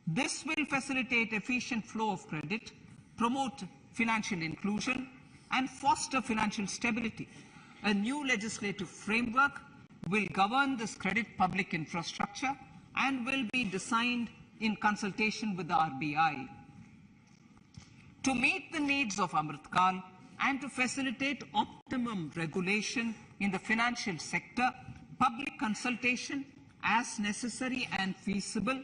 This will facilitate efficient flow of credit, promote financial inclusion, and foster financial stability. A new legislative framework will govern this credit public infrastructure and will be designed in consultation with the RBI. To meet the needs of Amritkal and to facilitate optimum regulation in the financial sector, public consultation, as necessary and feasible,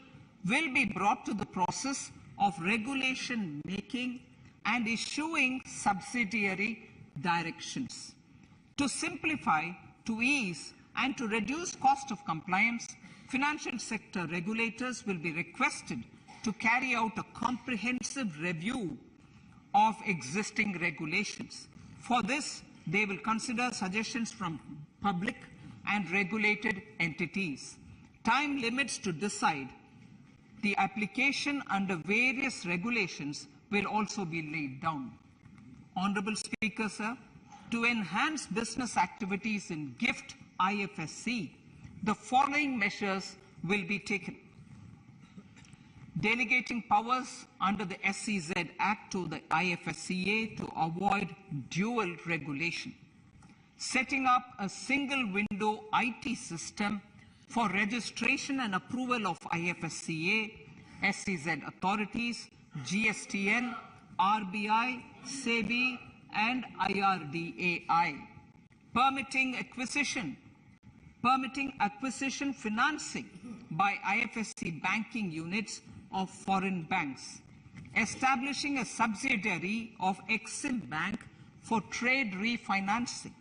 will be brought to the process of regulation making and issuing subsidiary directions. To simplify, to ease, and to reduce cost of compliance, financial sector regulators will be requested to carry out a comprehensive review of existing regulations. For this, they will consider suggestions from public and regulated entities. Time limits to decide the application under various regulations will also be laid down. Honorable Speaker, sir, to enhance business activities in GIFT IFSC, the following measures will be taken. Delegating powers under the SEZ Act to the IFSCA to avoid dual regulation. Setting up a single window IT system for registration and approval of IFSCA, SEZ authorities, GSTN, RBI, SEBI, and IRDAI. Permitting acquisition financing by IFSC banking units of foreign banks. Establishing a subsidiary of Exim Bank for trade refinancing.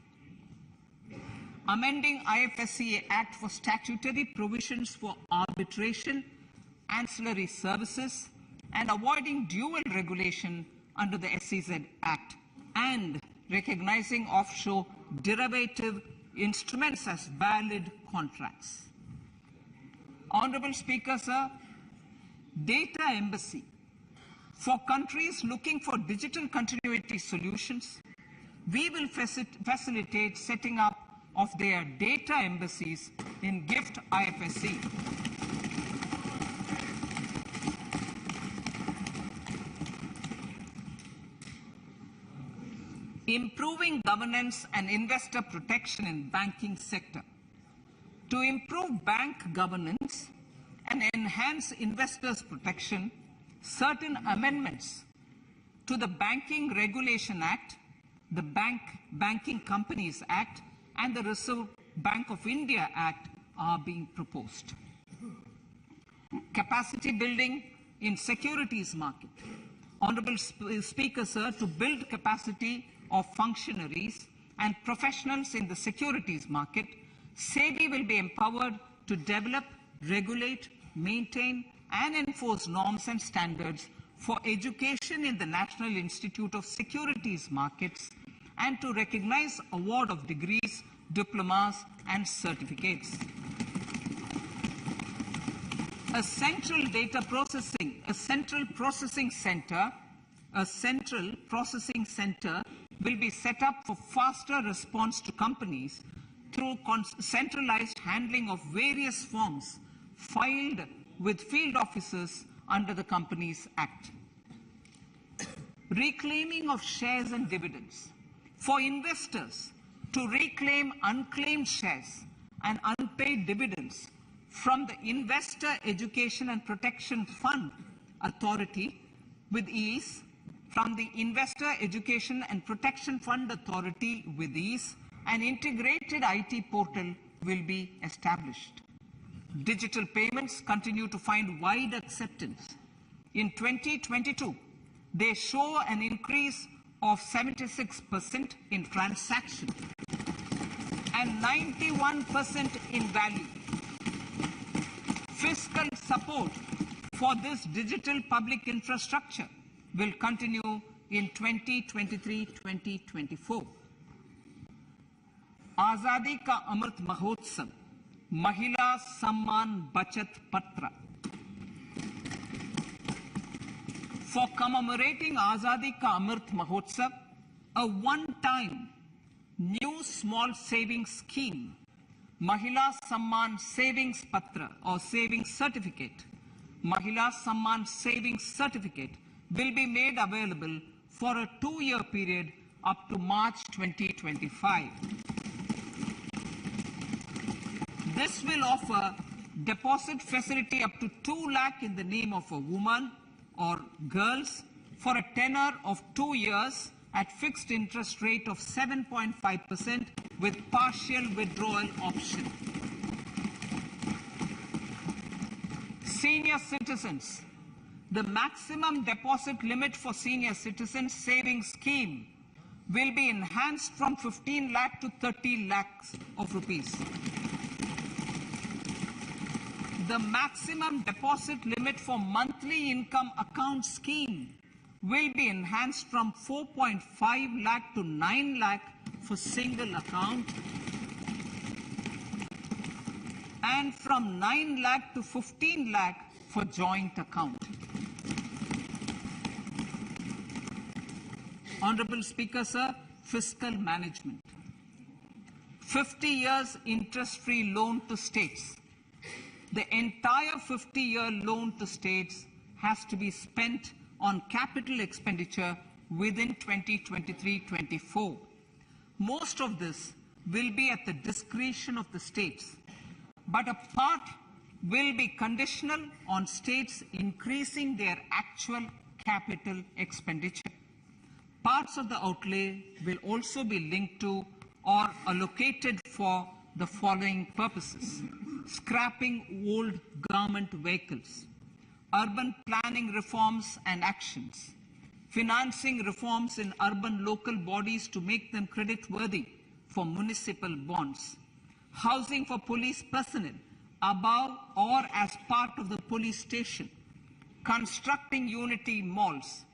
Amending IFSCA Act for statutory provisions for arbitration, ancillary services, and avoiding dual regulation under the SEZ Act, and recognizing offshore derivative instruments as valid contracts. Honorable Speaker, sir, data embassy. For countries looking for digital continuity solutions, we will facilitate setting up of their data embassies in GIFT IFSC. improving governance and investor protection in banking sector. To improve bank governance and enhance investors' protection, certain amendments to the Banking Regulation Act, the Banking Companies Act, and the Reserve Bank of India Act are being proposed. Capacity building in securities market. Honorable Speaker, sir, to build capacity of functionaries and professionals in the securities market, SEBI will be empowered to develop, regulate, maintain, and enforce norms and standards for education in the National Institute of Securities Markets and to recognize award of degrees, diplomas, and certificates. A central processing center will be set up for faster response to companies through centralized handling of various forms filed with field officers under the Companies Act. Reclaiming of shares and dividends. For investors to reclaim unclaimed shares and unpaid dividends from the Investor Education and Protection Fund Authority with ease, from the Investor Education and Protection Fund Authority with ease, an integrated IT portal will be established. Digital payments continue to find wide acceptance. In 2022, they show an increase of 76% in transactions and 91% in value. Fiscal support for this digital public infrastructure will continue in 2023-2024. Azadi Ka Amrit Mahotsav, Mahila Samman Bachat Patra. For commemorating Azadi Ka Amrit Mahotsav, a one-time new small savings scheme, Mahila Samman Savings Patra or Savings Certificate, Mahila Samman Savings Certificate will be made available for a 2-year period up to March 2025. This will offer deposit facility up to 2 lakh in the name of a woman or girls for a tenure of 2 years at fixed interest rate of 7.5% with partial withdrawal option. Senior citizens. The maximum deposit limit for senior citizens savings scheme will be enhanced from 15 lakh to 30 lakhs of rupees. The maximum deposit limit for monthly income account scheme will be enhanced from 4.5 lakh to 9 lakh for single account and from 9 lakh to 15 lakh for joint account. Honorable Speaker, sir, fiscal management. 50 years interest-free loan to states. The entire 50-year loan to states has to be spent on capital expenditure within 2023-24. Most of this will be at the discretion of the states, but a part will be conditional on states increasing their actual capital expenditure. Parts of the outlay will also be linked to or allocated for the following purposes: scrapping old government vehicles, urban planning reforms and actions, financing reforms in urban local bodies to make them creditworthy for municipal bonds, housing for police personnel above or as part of the police station, constructing unity malls,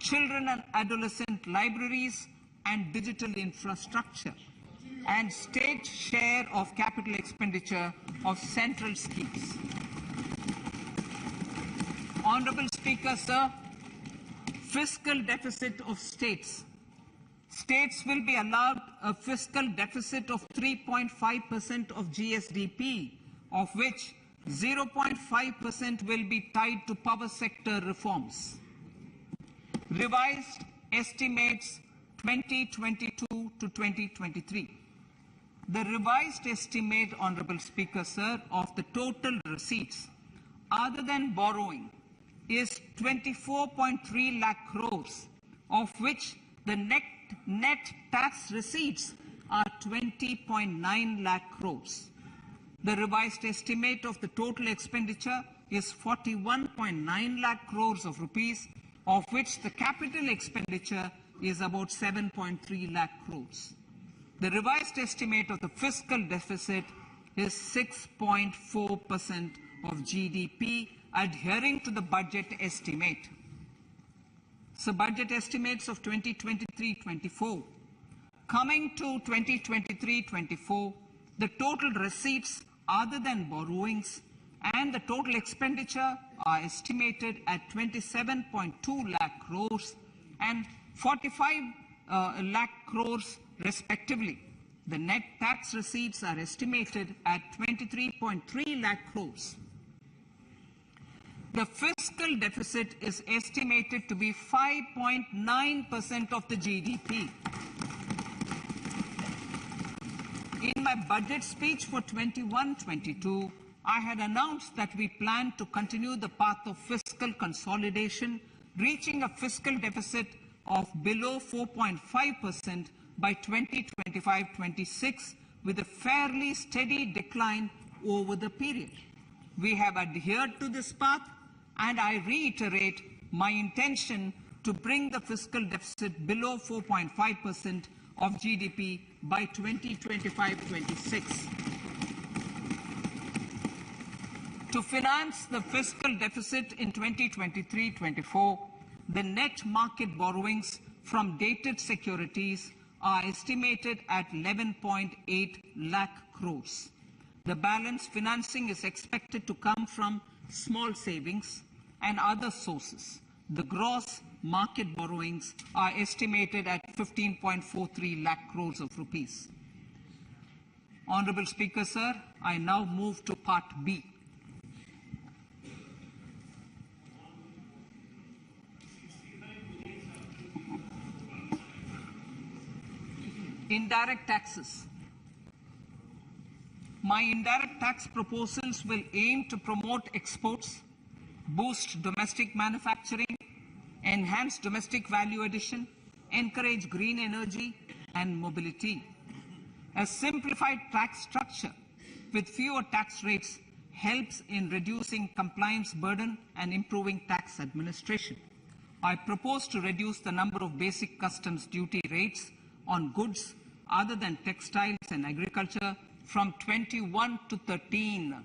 children and adolescent libraries and digital infrastructure, and state share of capital expenditure of central schemes. Honorable Speaker, sir, fiscal deficit of states. States will be allowed a fiscal deficit of 3.5% of GSDP, of which 0.5% will be tied to power sector reforms. Revised estimates 2022 to 2023. The revised estimate, Honorable Speaker, sir, of the total receipts other than borrowing is 24.3 lakh crores, of which the net tax receipts are 20.9 lakh crores. The revised estimate of the total expenditure is 41.9 lakh crores of rupees, of which the capital expenditure is about 7.3 lakh crores. The revised estimate of the fiscal deficit is 6.4% of GDP, adhering to the budget estimate. So budget estimates of 2023-24. Coming to 2023-24, the total receipts other than borrowings and the total expenditure are estimated at 27.2 lakh crores and 45 lakh crores respectively. The net tax receipts are estimated at 23.3 lakh crores. The fiscal deficit is estimated to be 5.9% of the GDP. In my budget speech for 21-22, I had announced that we plan to continue the path of fiscal consolidation, reaching a fiscal deficit of below 4.5% by 2025-26, with a fairly steady decline over the period. We have adhered to this path, and I reiterate my intention to bring the fiscal deficit below 4.5% of GDP by 2025-26. To finance the fiscal deficit in 2023-24, the net market borrowings from dated securities are estimated at 11.8 lakh crores. The balance financing is expected to come from small savings and other sources. The gross market borrowings are estimated at 15.43 lakh crores of rupees. Honorable Speaker, sir, I now move to Part B. Indirect taxes. My indirect tax proposals will aim to promote exports, boost domestic manufacturing, enhance domestic value addition, encourage green energy and mobility. A simplified tax structure with fewer tax rates helps in reducing compliance burden and improving tax administration. I propose to reduce the number of basic customs duty rates on goods other than textiles and agriculture from 21 to 13.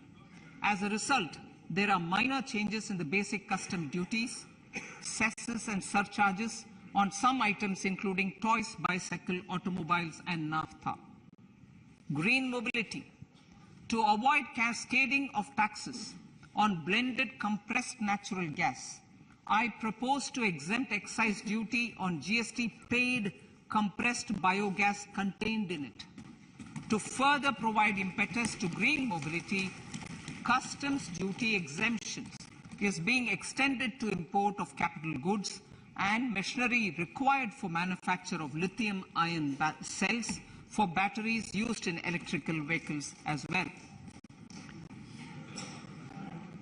As a result, there are minor changes in the basic custom duties, cesses and surcharges on some items including toys, bicycle, automobiles and naphtha. Green mobility. To avoid cascading of taxes on blended compressed natural gas, I propose to exempt excise duty on GST paid compressed biogas contained in it. To further provide impetus to green mobility, customs duty exemptions is being extended to import of capital goods and machinery required for manufacture of lithium-ion cells for batteries used in electrical vehicles as well.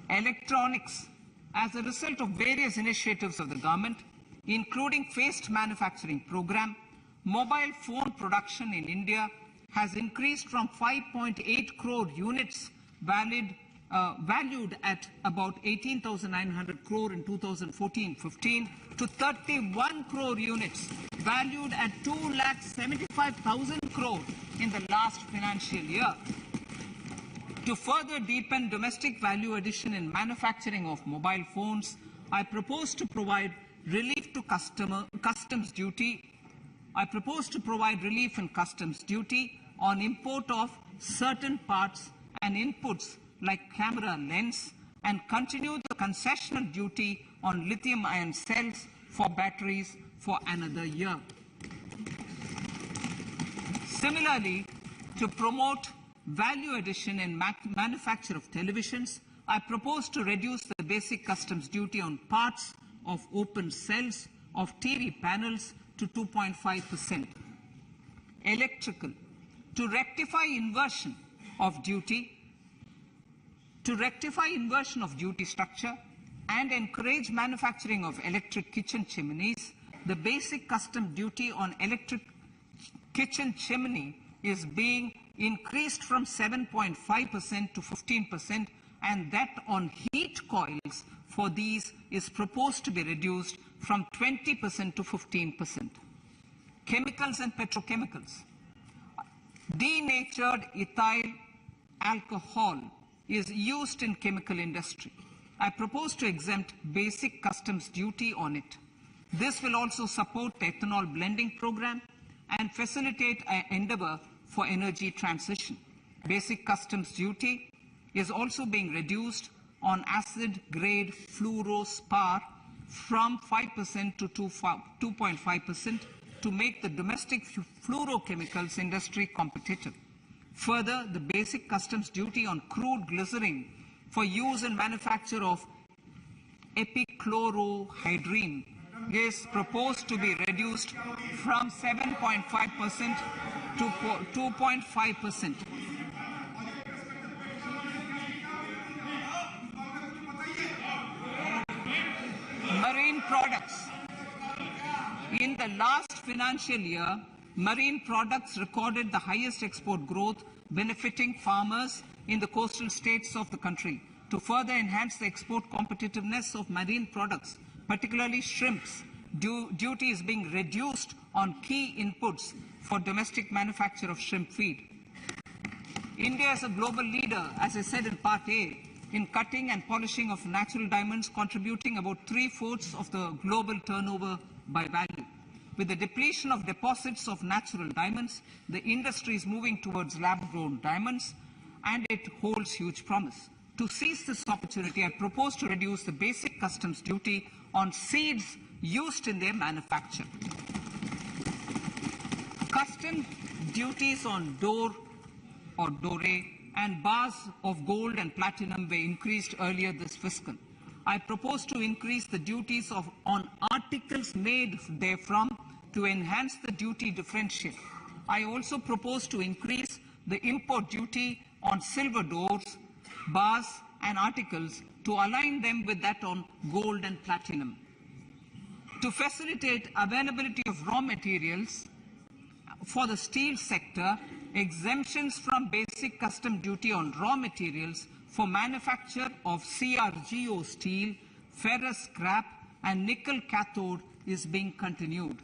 Electronics. As a result of various initiatives of the government, including phased manufacturing program, mobile phone production in India has increased from 5.8 crore units valued at about 18,900 crore in 2014-15 to 31 crore units valued at 2,75,000 crore in the last financial year. To further deepen domestic value addition in manufacturing of mobile phones, I propose to provide relief to customs duty. I propose to provide relief in customs duty on import of certain parts and inputs like camera lens and continue the concessional duty on lithium-ion cells for batteries for another year. Similarly, to promote value addition in manufacture of televisions, I propose to reduce the basic customs duty on parts of open cells of TV panels to 2.5%. Electrical, to rectify inversion of duty structure and encourage manufacturing of electric kitchen chimneys, the basic custom duty on electric kitchen chimney is being increased from 7.5% to 15%, and that on heat coils for these is proposed to be reduced from 20% to 15%. Chemicals and petrochemicals. Denatured ethyl alcohol is used in chemical industry. I propose to exempt basic customs duty on it. This will also support the ethanol blending program and facilitate an endeavor for energy transition. Basic customs duty is also being reduced on acid-grade fluorospar from 5% to 2.5% to make the domestic fluorochemicals industry competitive. Further, the basic customs duty on crude glycerin for use in manufacture of epichlorohydrin is proposed to be reduced from 7.5% to 2.5%. Marine products. In the last financial year, marine products recorded the highest export growth, benefiting farmers in the coastal states of the country. To further enhance the export competitiveness of marine products, particularly shrimps, duty is being reduced on key inputs for domestic manufacture of shrimp feed. India is a global leader, as I said in Part A, in cutting and polishing of natural diamonds, contributing about 3/4 of the global turnover by value. With the depletion of deposits of natural diamonds, the industry is moving towards lab-grown diamonds, and it holds huge promise. To seize this opportunity, I propose to reduce the basic customs duty on seeds used in their manufacture. Custom duties on door or doré and bars of gold and platinum were increased earlier this fiscal. I propose to increase the duties on articles made therefrom to enhance the duty differential. I also propose to increase the import duty on silver doors, bars and articles to align them with that on gold and platinum. To facilitate availability of raw materials for the steel sector, exemptions from basic custom duty on raw materials for manufacture of CRGO steel, ferrous scrap and nickel cathode is being continued.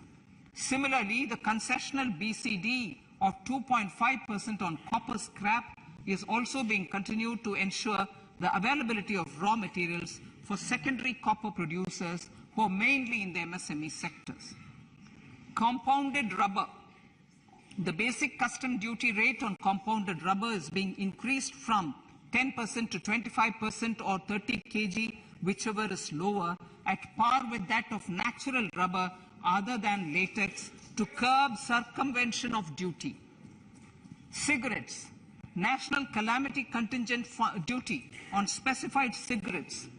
Similarly, the concessional BCD of 2.5% on copper scrap is also being continued to ensure the availability of raw materials for secondary copper producers who are mainly in the MSME sectors. Compounded rubber. The basic custom duty rate on compounded rubber is being increased from 10% to 25% or 30 kg, whichever is lower, at par with that of natural rubber other than latex, to curb circumvention of duty. Cigarettes. National calamity contingent duty on specified cigarettes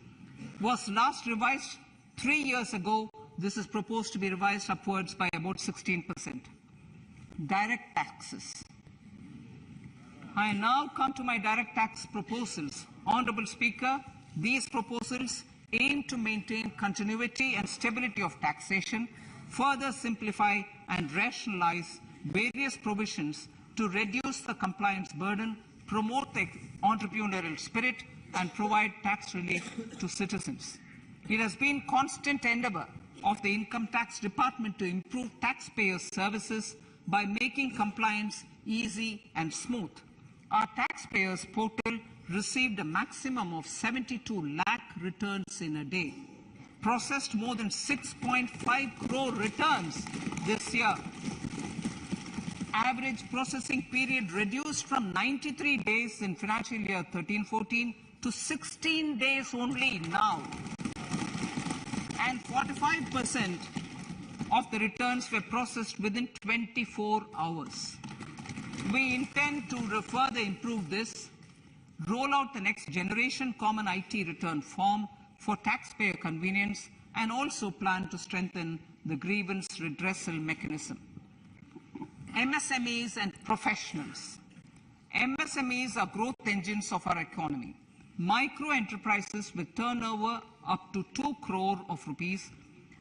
was last revised 3 years ago. This is proposed to be revised upwards by about 16%. Direct taxes. I now come to my direct tax proposals. Honorable Speaker, these proposals aim to maintain continuity and stability of taxation, further simplify and rationalize various provisions to reduce the compliance burden, promote the entrepreneurial spirit, and provide tax relief to citizens. It has been constant endeavor of the Income Tax Department to improve taxpayers' services by making compliance easy and smooth. Our taxpayers portal received a maximum of 72 lakh returns in a day, processed more than 6.5 crore returns this year. Average processing period reduced from 93 days in financial year 13-14 to 16 days only now. And 45% of the returns were processed within 24 hours. We intend to further improve this, roll out the next generation common IT return form for taxpayer convenience, and also plan to strengthen the grievance redressal mechanism. MSMEs and professionals. MSMEs are growth engines of our economy. Micro enterprises with turnover up to 2 crore of rupees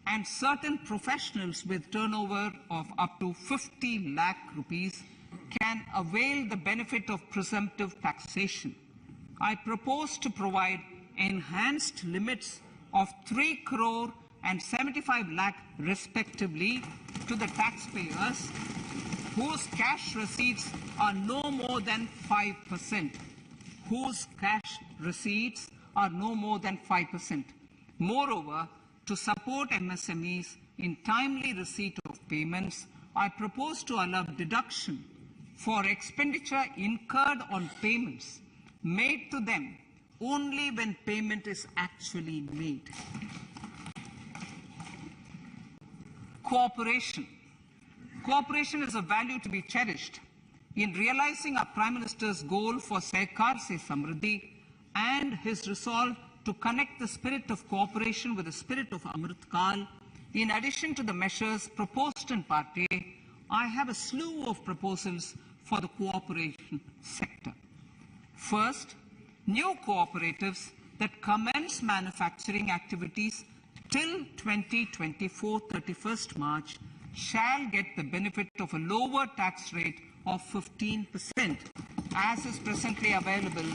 and certain professionals with turnover of up to 50 lakh rupees can avail the benefit of presumptive taxation. I propose to provide enhanced limits of 3 crore and 75 lakh respectively to the taxpayers whose cash receipts are no more than 5%. Whose cash receipts are no more than 5%. Moreover, to support MSMEs in timely receipt of payments, I propose to allow deduction for expenditure incurred on payments made to them only when payment is actually made. Cooperation. Cooperation is a value to be cherished. In realizing our Prime Minister's goal for Sehkar Se Samriddhi and his resolve to connect the spirit of cooperation with the spirit of Amrit Kal, in addition to the measures proposed in Part A, I have a slew of proposals for the cooperation sector. First, new cooperatives that commence manufacturing activities till 2024, 31st March, shall get the benefit of a lower tax rate of 15%, as is presently available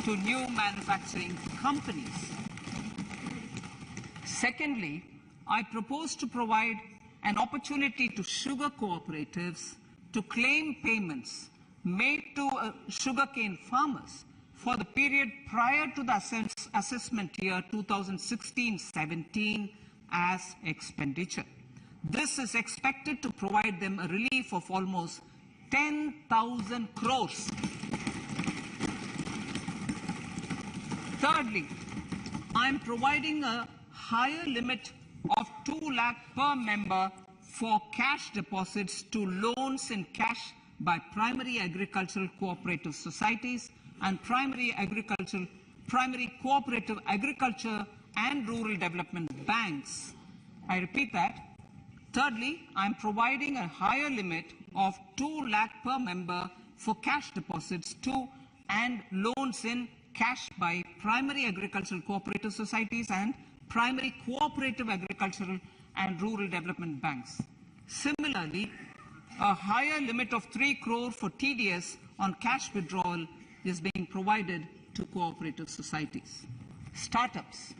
to new manufacturing companies. Secondly, I propose to provide an opportunity to sugar cooperatives to claim payments made to sugarcane farmers for the period prior to the assessment year 2016-17 as expenditure. This is expected to provide them a relief of almost 10,000 crores. Thirdly, I am providing a higher limit of 2 lakh per member for cash deposits to loans in cash by primary agricultural cooperative societies and primary cooperative agriculture and rural development banks. I repeat that. Thirdly, I am providing a higher limit of 2 lakh per member for cash deposits to and loans in cash by primary agricultural cooperative societies and primary cooperative agricultural and rural development banks. Similarly, a higher limit of 3 crore for TDS on cash withdrawal is being provided to cooperative societies. Startups.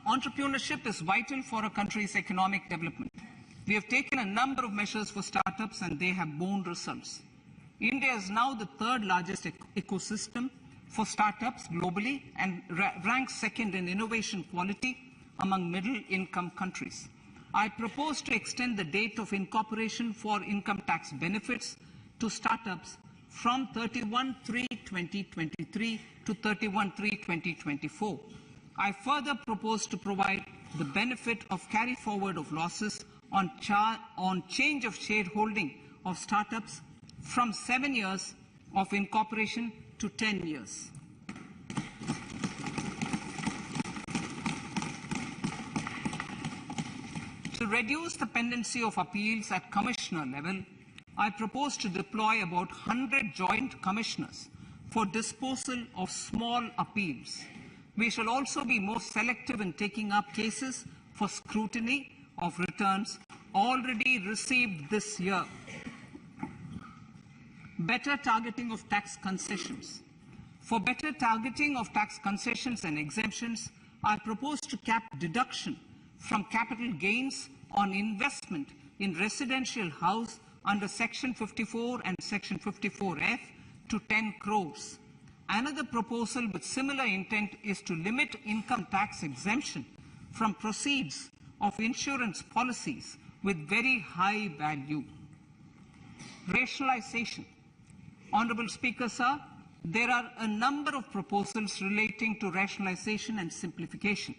Entrepreneurship is vital for a country's economic development. We have taken a number of measures for startups and they have borne results. India is now the third largest ecosystem for startups globally and ranks second in innovation quality among middle-income countries. I propose to extend the date of incorporation for income tax benefits to startups from 31/3/2023 to 31/3/2024. I further propose to provide the benefit of carry forward of losses on change of shareholding of startups from 7 years of incorporation to 10 years. To reduce the pendency of appeals at commissioner level, I propose to deploy about 100 joint commissioners for disposal of small appeals. We shall also be more selective in taking up cases for scrutiny of returns already received this year. Better targeting of tax concessions. For better targeting of tax concessions and exemptions, I propose to cap deduction from capital gains on investment in residential house under Section 54 and Section 54F to 10 crores. Another proposal with similar intent is to limit income tax exemption from proceeds of insurance policies with very high value. Rationalization. Honorable Speaker, sir, there are a number of proposals relating to rationalization and simplification.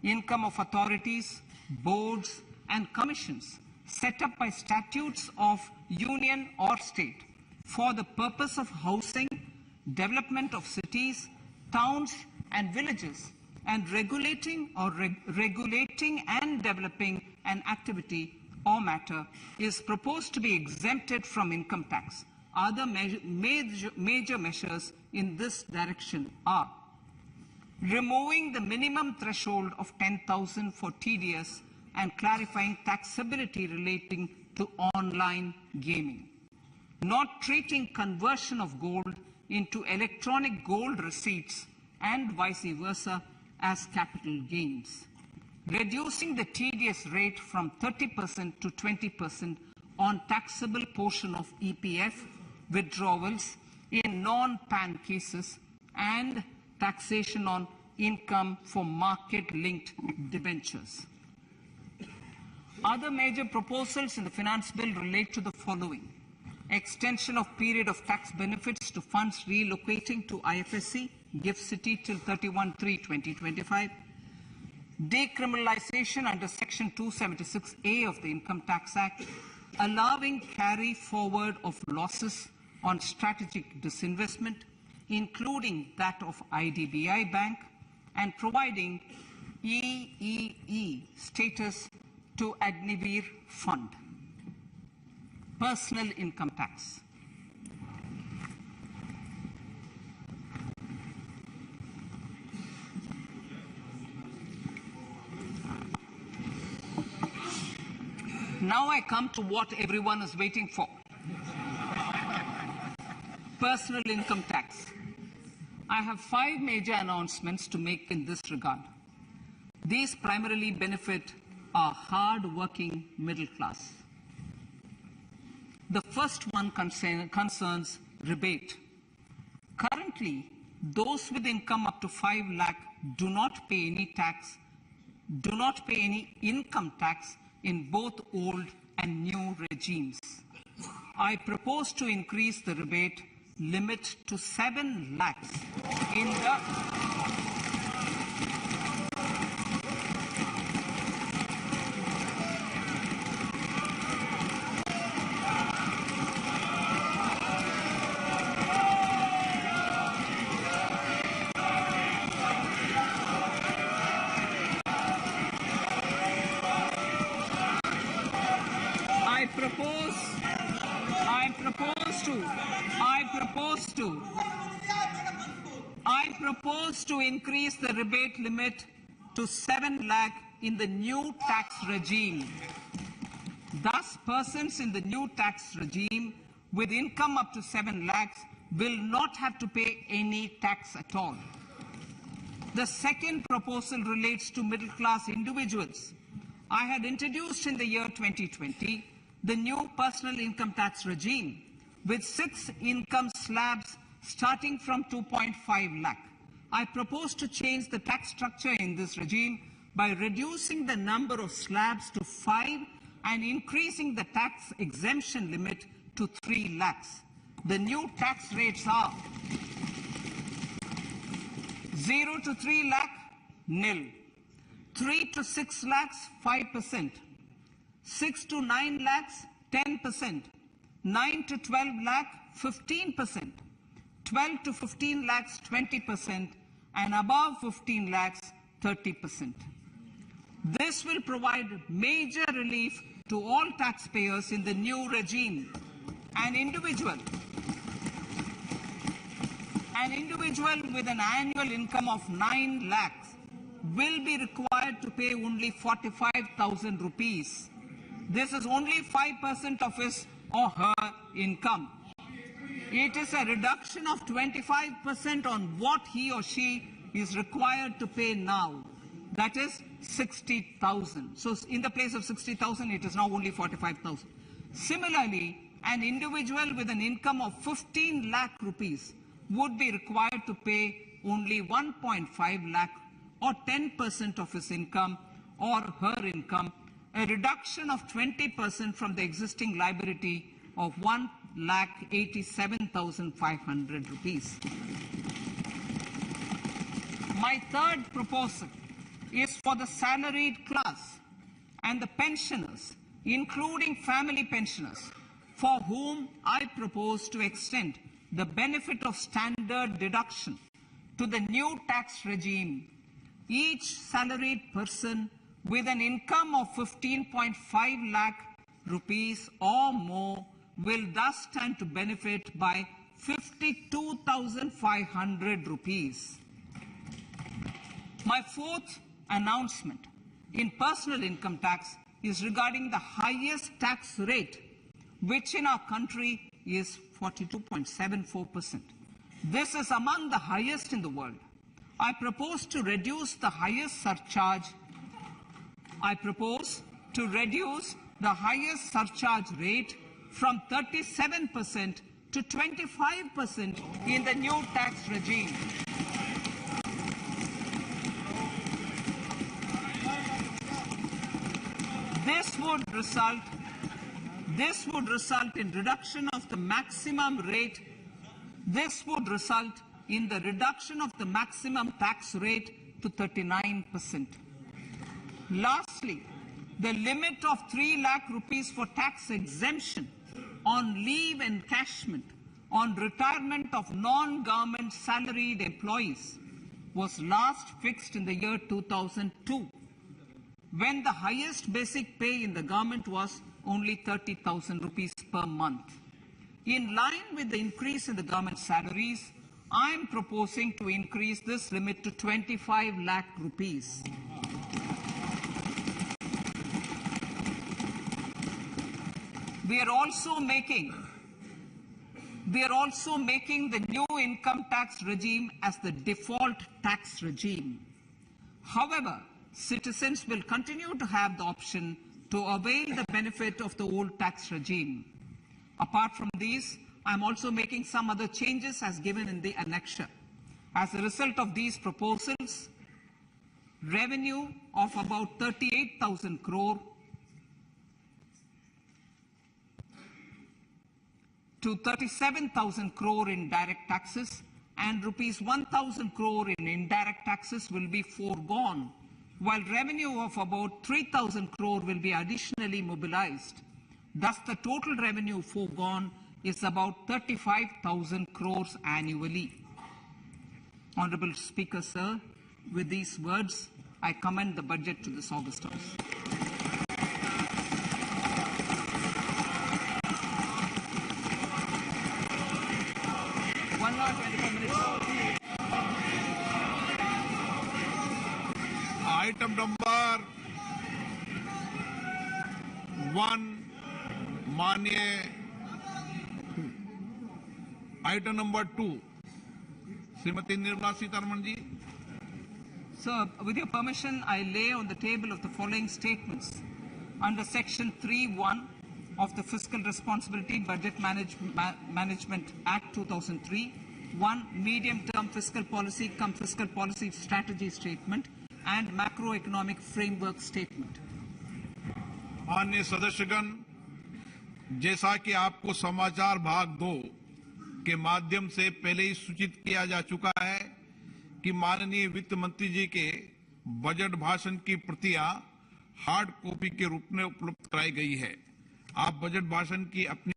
Income of authorities, boards, and commissions set up by statutes of union or state for the purpose of housing, development of cities, towns and villages, and regulating and developing an activity or matter is proposed to be exempted from income tax. Other major measures in this direction are removing the minimum threshold of 10,000 for TDS and clarifying taxability relating to online gaming, not treating conversion of gold into electronic gold receipts and vice versa as capital gains, reducing the TDS rate from 30% to 20% on taxable portion of EPF withdrawals in non-PAN cases, and taxation on income for market-linked debentures. Other major proposals in the finance bill relate to the following: extension of period of tax benefits to funds relocating to IFSC, GIFT City till 31/3/2025, decriminalization under Section 276A of the Income Tax Act, allowing carry forward of losses on strategic disinvestment, including that of IDBI Bank, and providing EEE status to Agnivir Fund. Personal income tax. Now I come to what everyone is waiting for. Personal income tax. I have 5 major announcements to make in this regard. These primarily benefit our hard-working middle class. The first one concerns rebate. Currently, those with income up to 5 lakh do not pay any income tax in both old and new regimes. I propose to increase the rebate limit to 7 lakhs in the I propose to increase the rebate limit to 7 lakh in the new tax regime. Thus, persons in the new tax regime with income up to 7 lakhs will not have to pay any tax at all. The second proposal relates to middle-class individuals. I had introduced in the year 2020 the new personal income tax regime with 6 income slabs starting from 2.5 lakh. I propose to change the tax structure in this regime by reducing the number of slabs to 5 and increasing the tax exemption limit to 3 lakhs. The new tax rates are 0 to 3 lakh, nil. 3 to 6 lakhs, 5%. 6 to 9 lakhs, 10%. 9 to 12 lakh, 15%. 12 to 15 lakhs, 20%. And above 15 lakhs, 30%. This will provide major relief to all taxpayers in the new regime. An individual with an annual income of 9 lakhs will be required to pay only 45,000 rupees. This is only 5% of his or her income. It is a reduction of 25% on what he or she is required to pay now. That is 60,000. So in the place of 60,000, it is now only 45,000. Similarly, an individual with an income of 15 lakh rupees would be required to pay only 1.5 lakh or 10% of his income or her income, a reduction of 20% from the existing liability of 1,87,500 rupees. My third proposal is for the salaried class and the pensioners, including family pensioners, for whom I propose to extend the benefit of standard deduction to the new tax regime. Each salaried person with an income of 15.5 lakh rupees or more will thus stand to benefit by 52,500 rupees. My fourth announcement in personal income tax is regarding the highest tax rate, which in our country is 42.74%. This is among the highest in the world. I propose to reduce the highest surcharge rate from 37% to 25% in the new tax regime. This would result in reduction of the maximum rate. This would result in the reduction of the maximum tax rate to 39%. Lastly, the limit of 3 lakh rupees for tax exemption on leave encashment on retirement of non-government salaried employees was last fixed in the year 2002, when the highest basic pay in the government was only 30,000 rupees per month. In line with the increase in the government salaries, I am proposing to increase this limit to 25 lakh rupees. We are also making the new income tax regime as the default tax regime. However, citizens will continue to have the option to avail the benefit of the old tax regime. Apart from these, I am also making some other changes as given in the annexure. As a result of these proposals, revenue of about 38,000 crore to 37,000 crore in direct taxes and rupees 1,000 crore in indirect taxes will be foregone, while revenue of about 3,000 crore will be additionally mobilized. Thus, the total revenue foregone is about 35,000 crores annually. Honorable Speaker, sir, with these words, I commend the budget to this august House. Item number 1, माननीय item number 2, Shrimati Nirmala Sitharaman ji. Sir, with your permission, I lay on the table of the following statements. Under Section 3(1) of the Fiscal Responsibility Budget Management Act 2003, 1. Medium-term fiscal policy fiscal policy strategy statement and macroeconomic framework statement. माननीय सदस्यगण, जैसा कि आपको समाचार भाग 2 के माध्यम से पहले ही सूचित किया जा चुका है कि माननीय वित्त मंत्री जी के बजट भाषण की प्रतियां हार्ड कॉपी के रूप में उपलब्ध कराई गई है. आप बजट भाषण की अपनी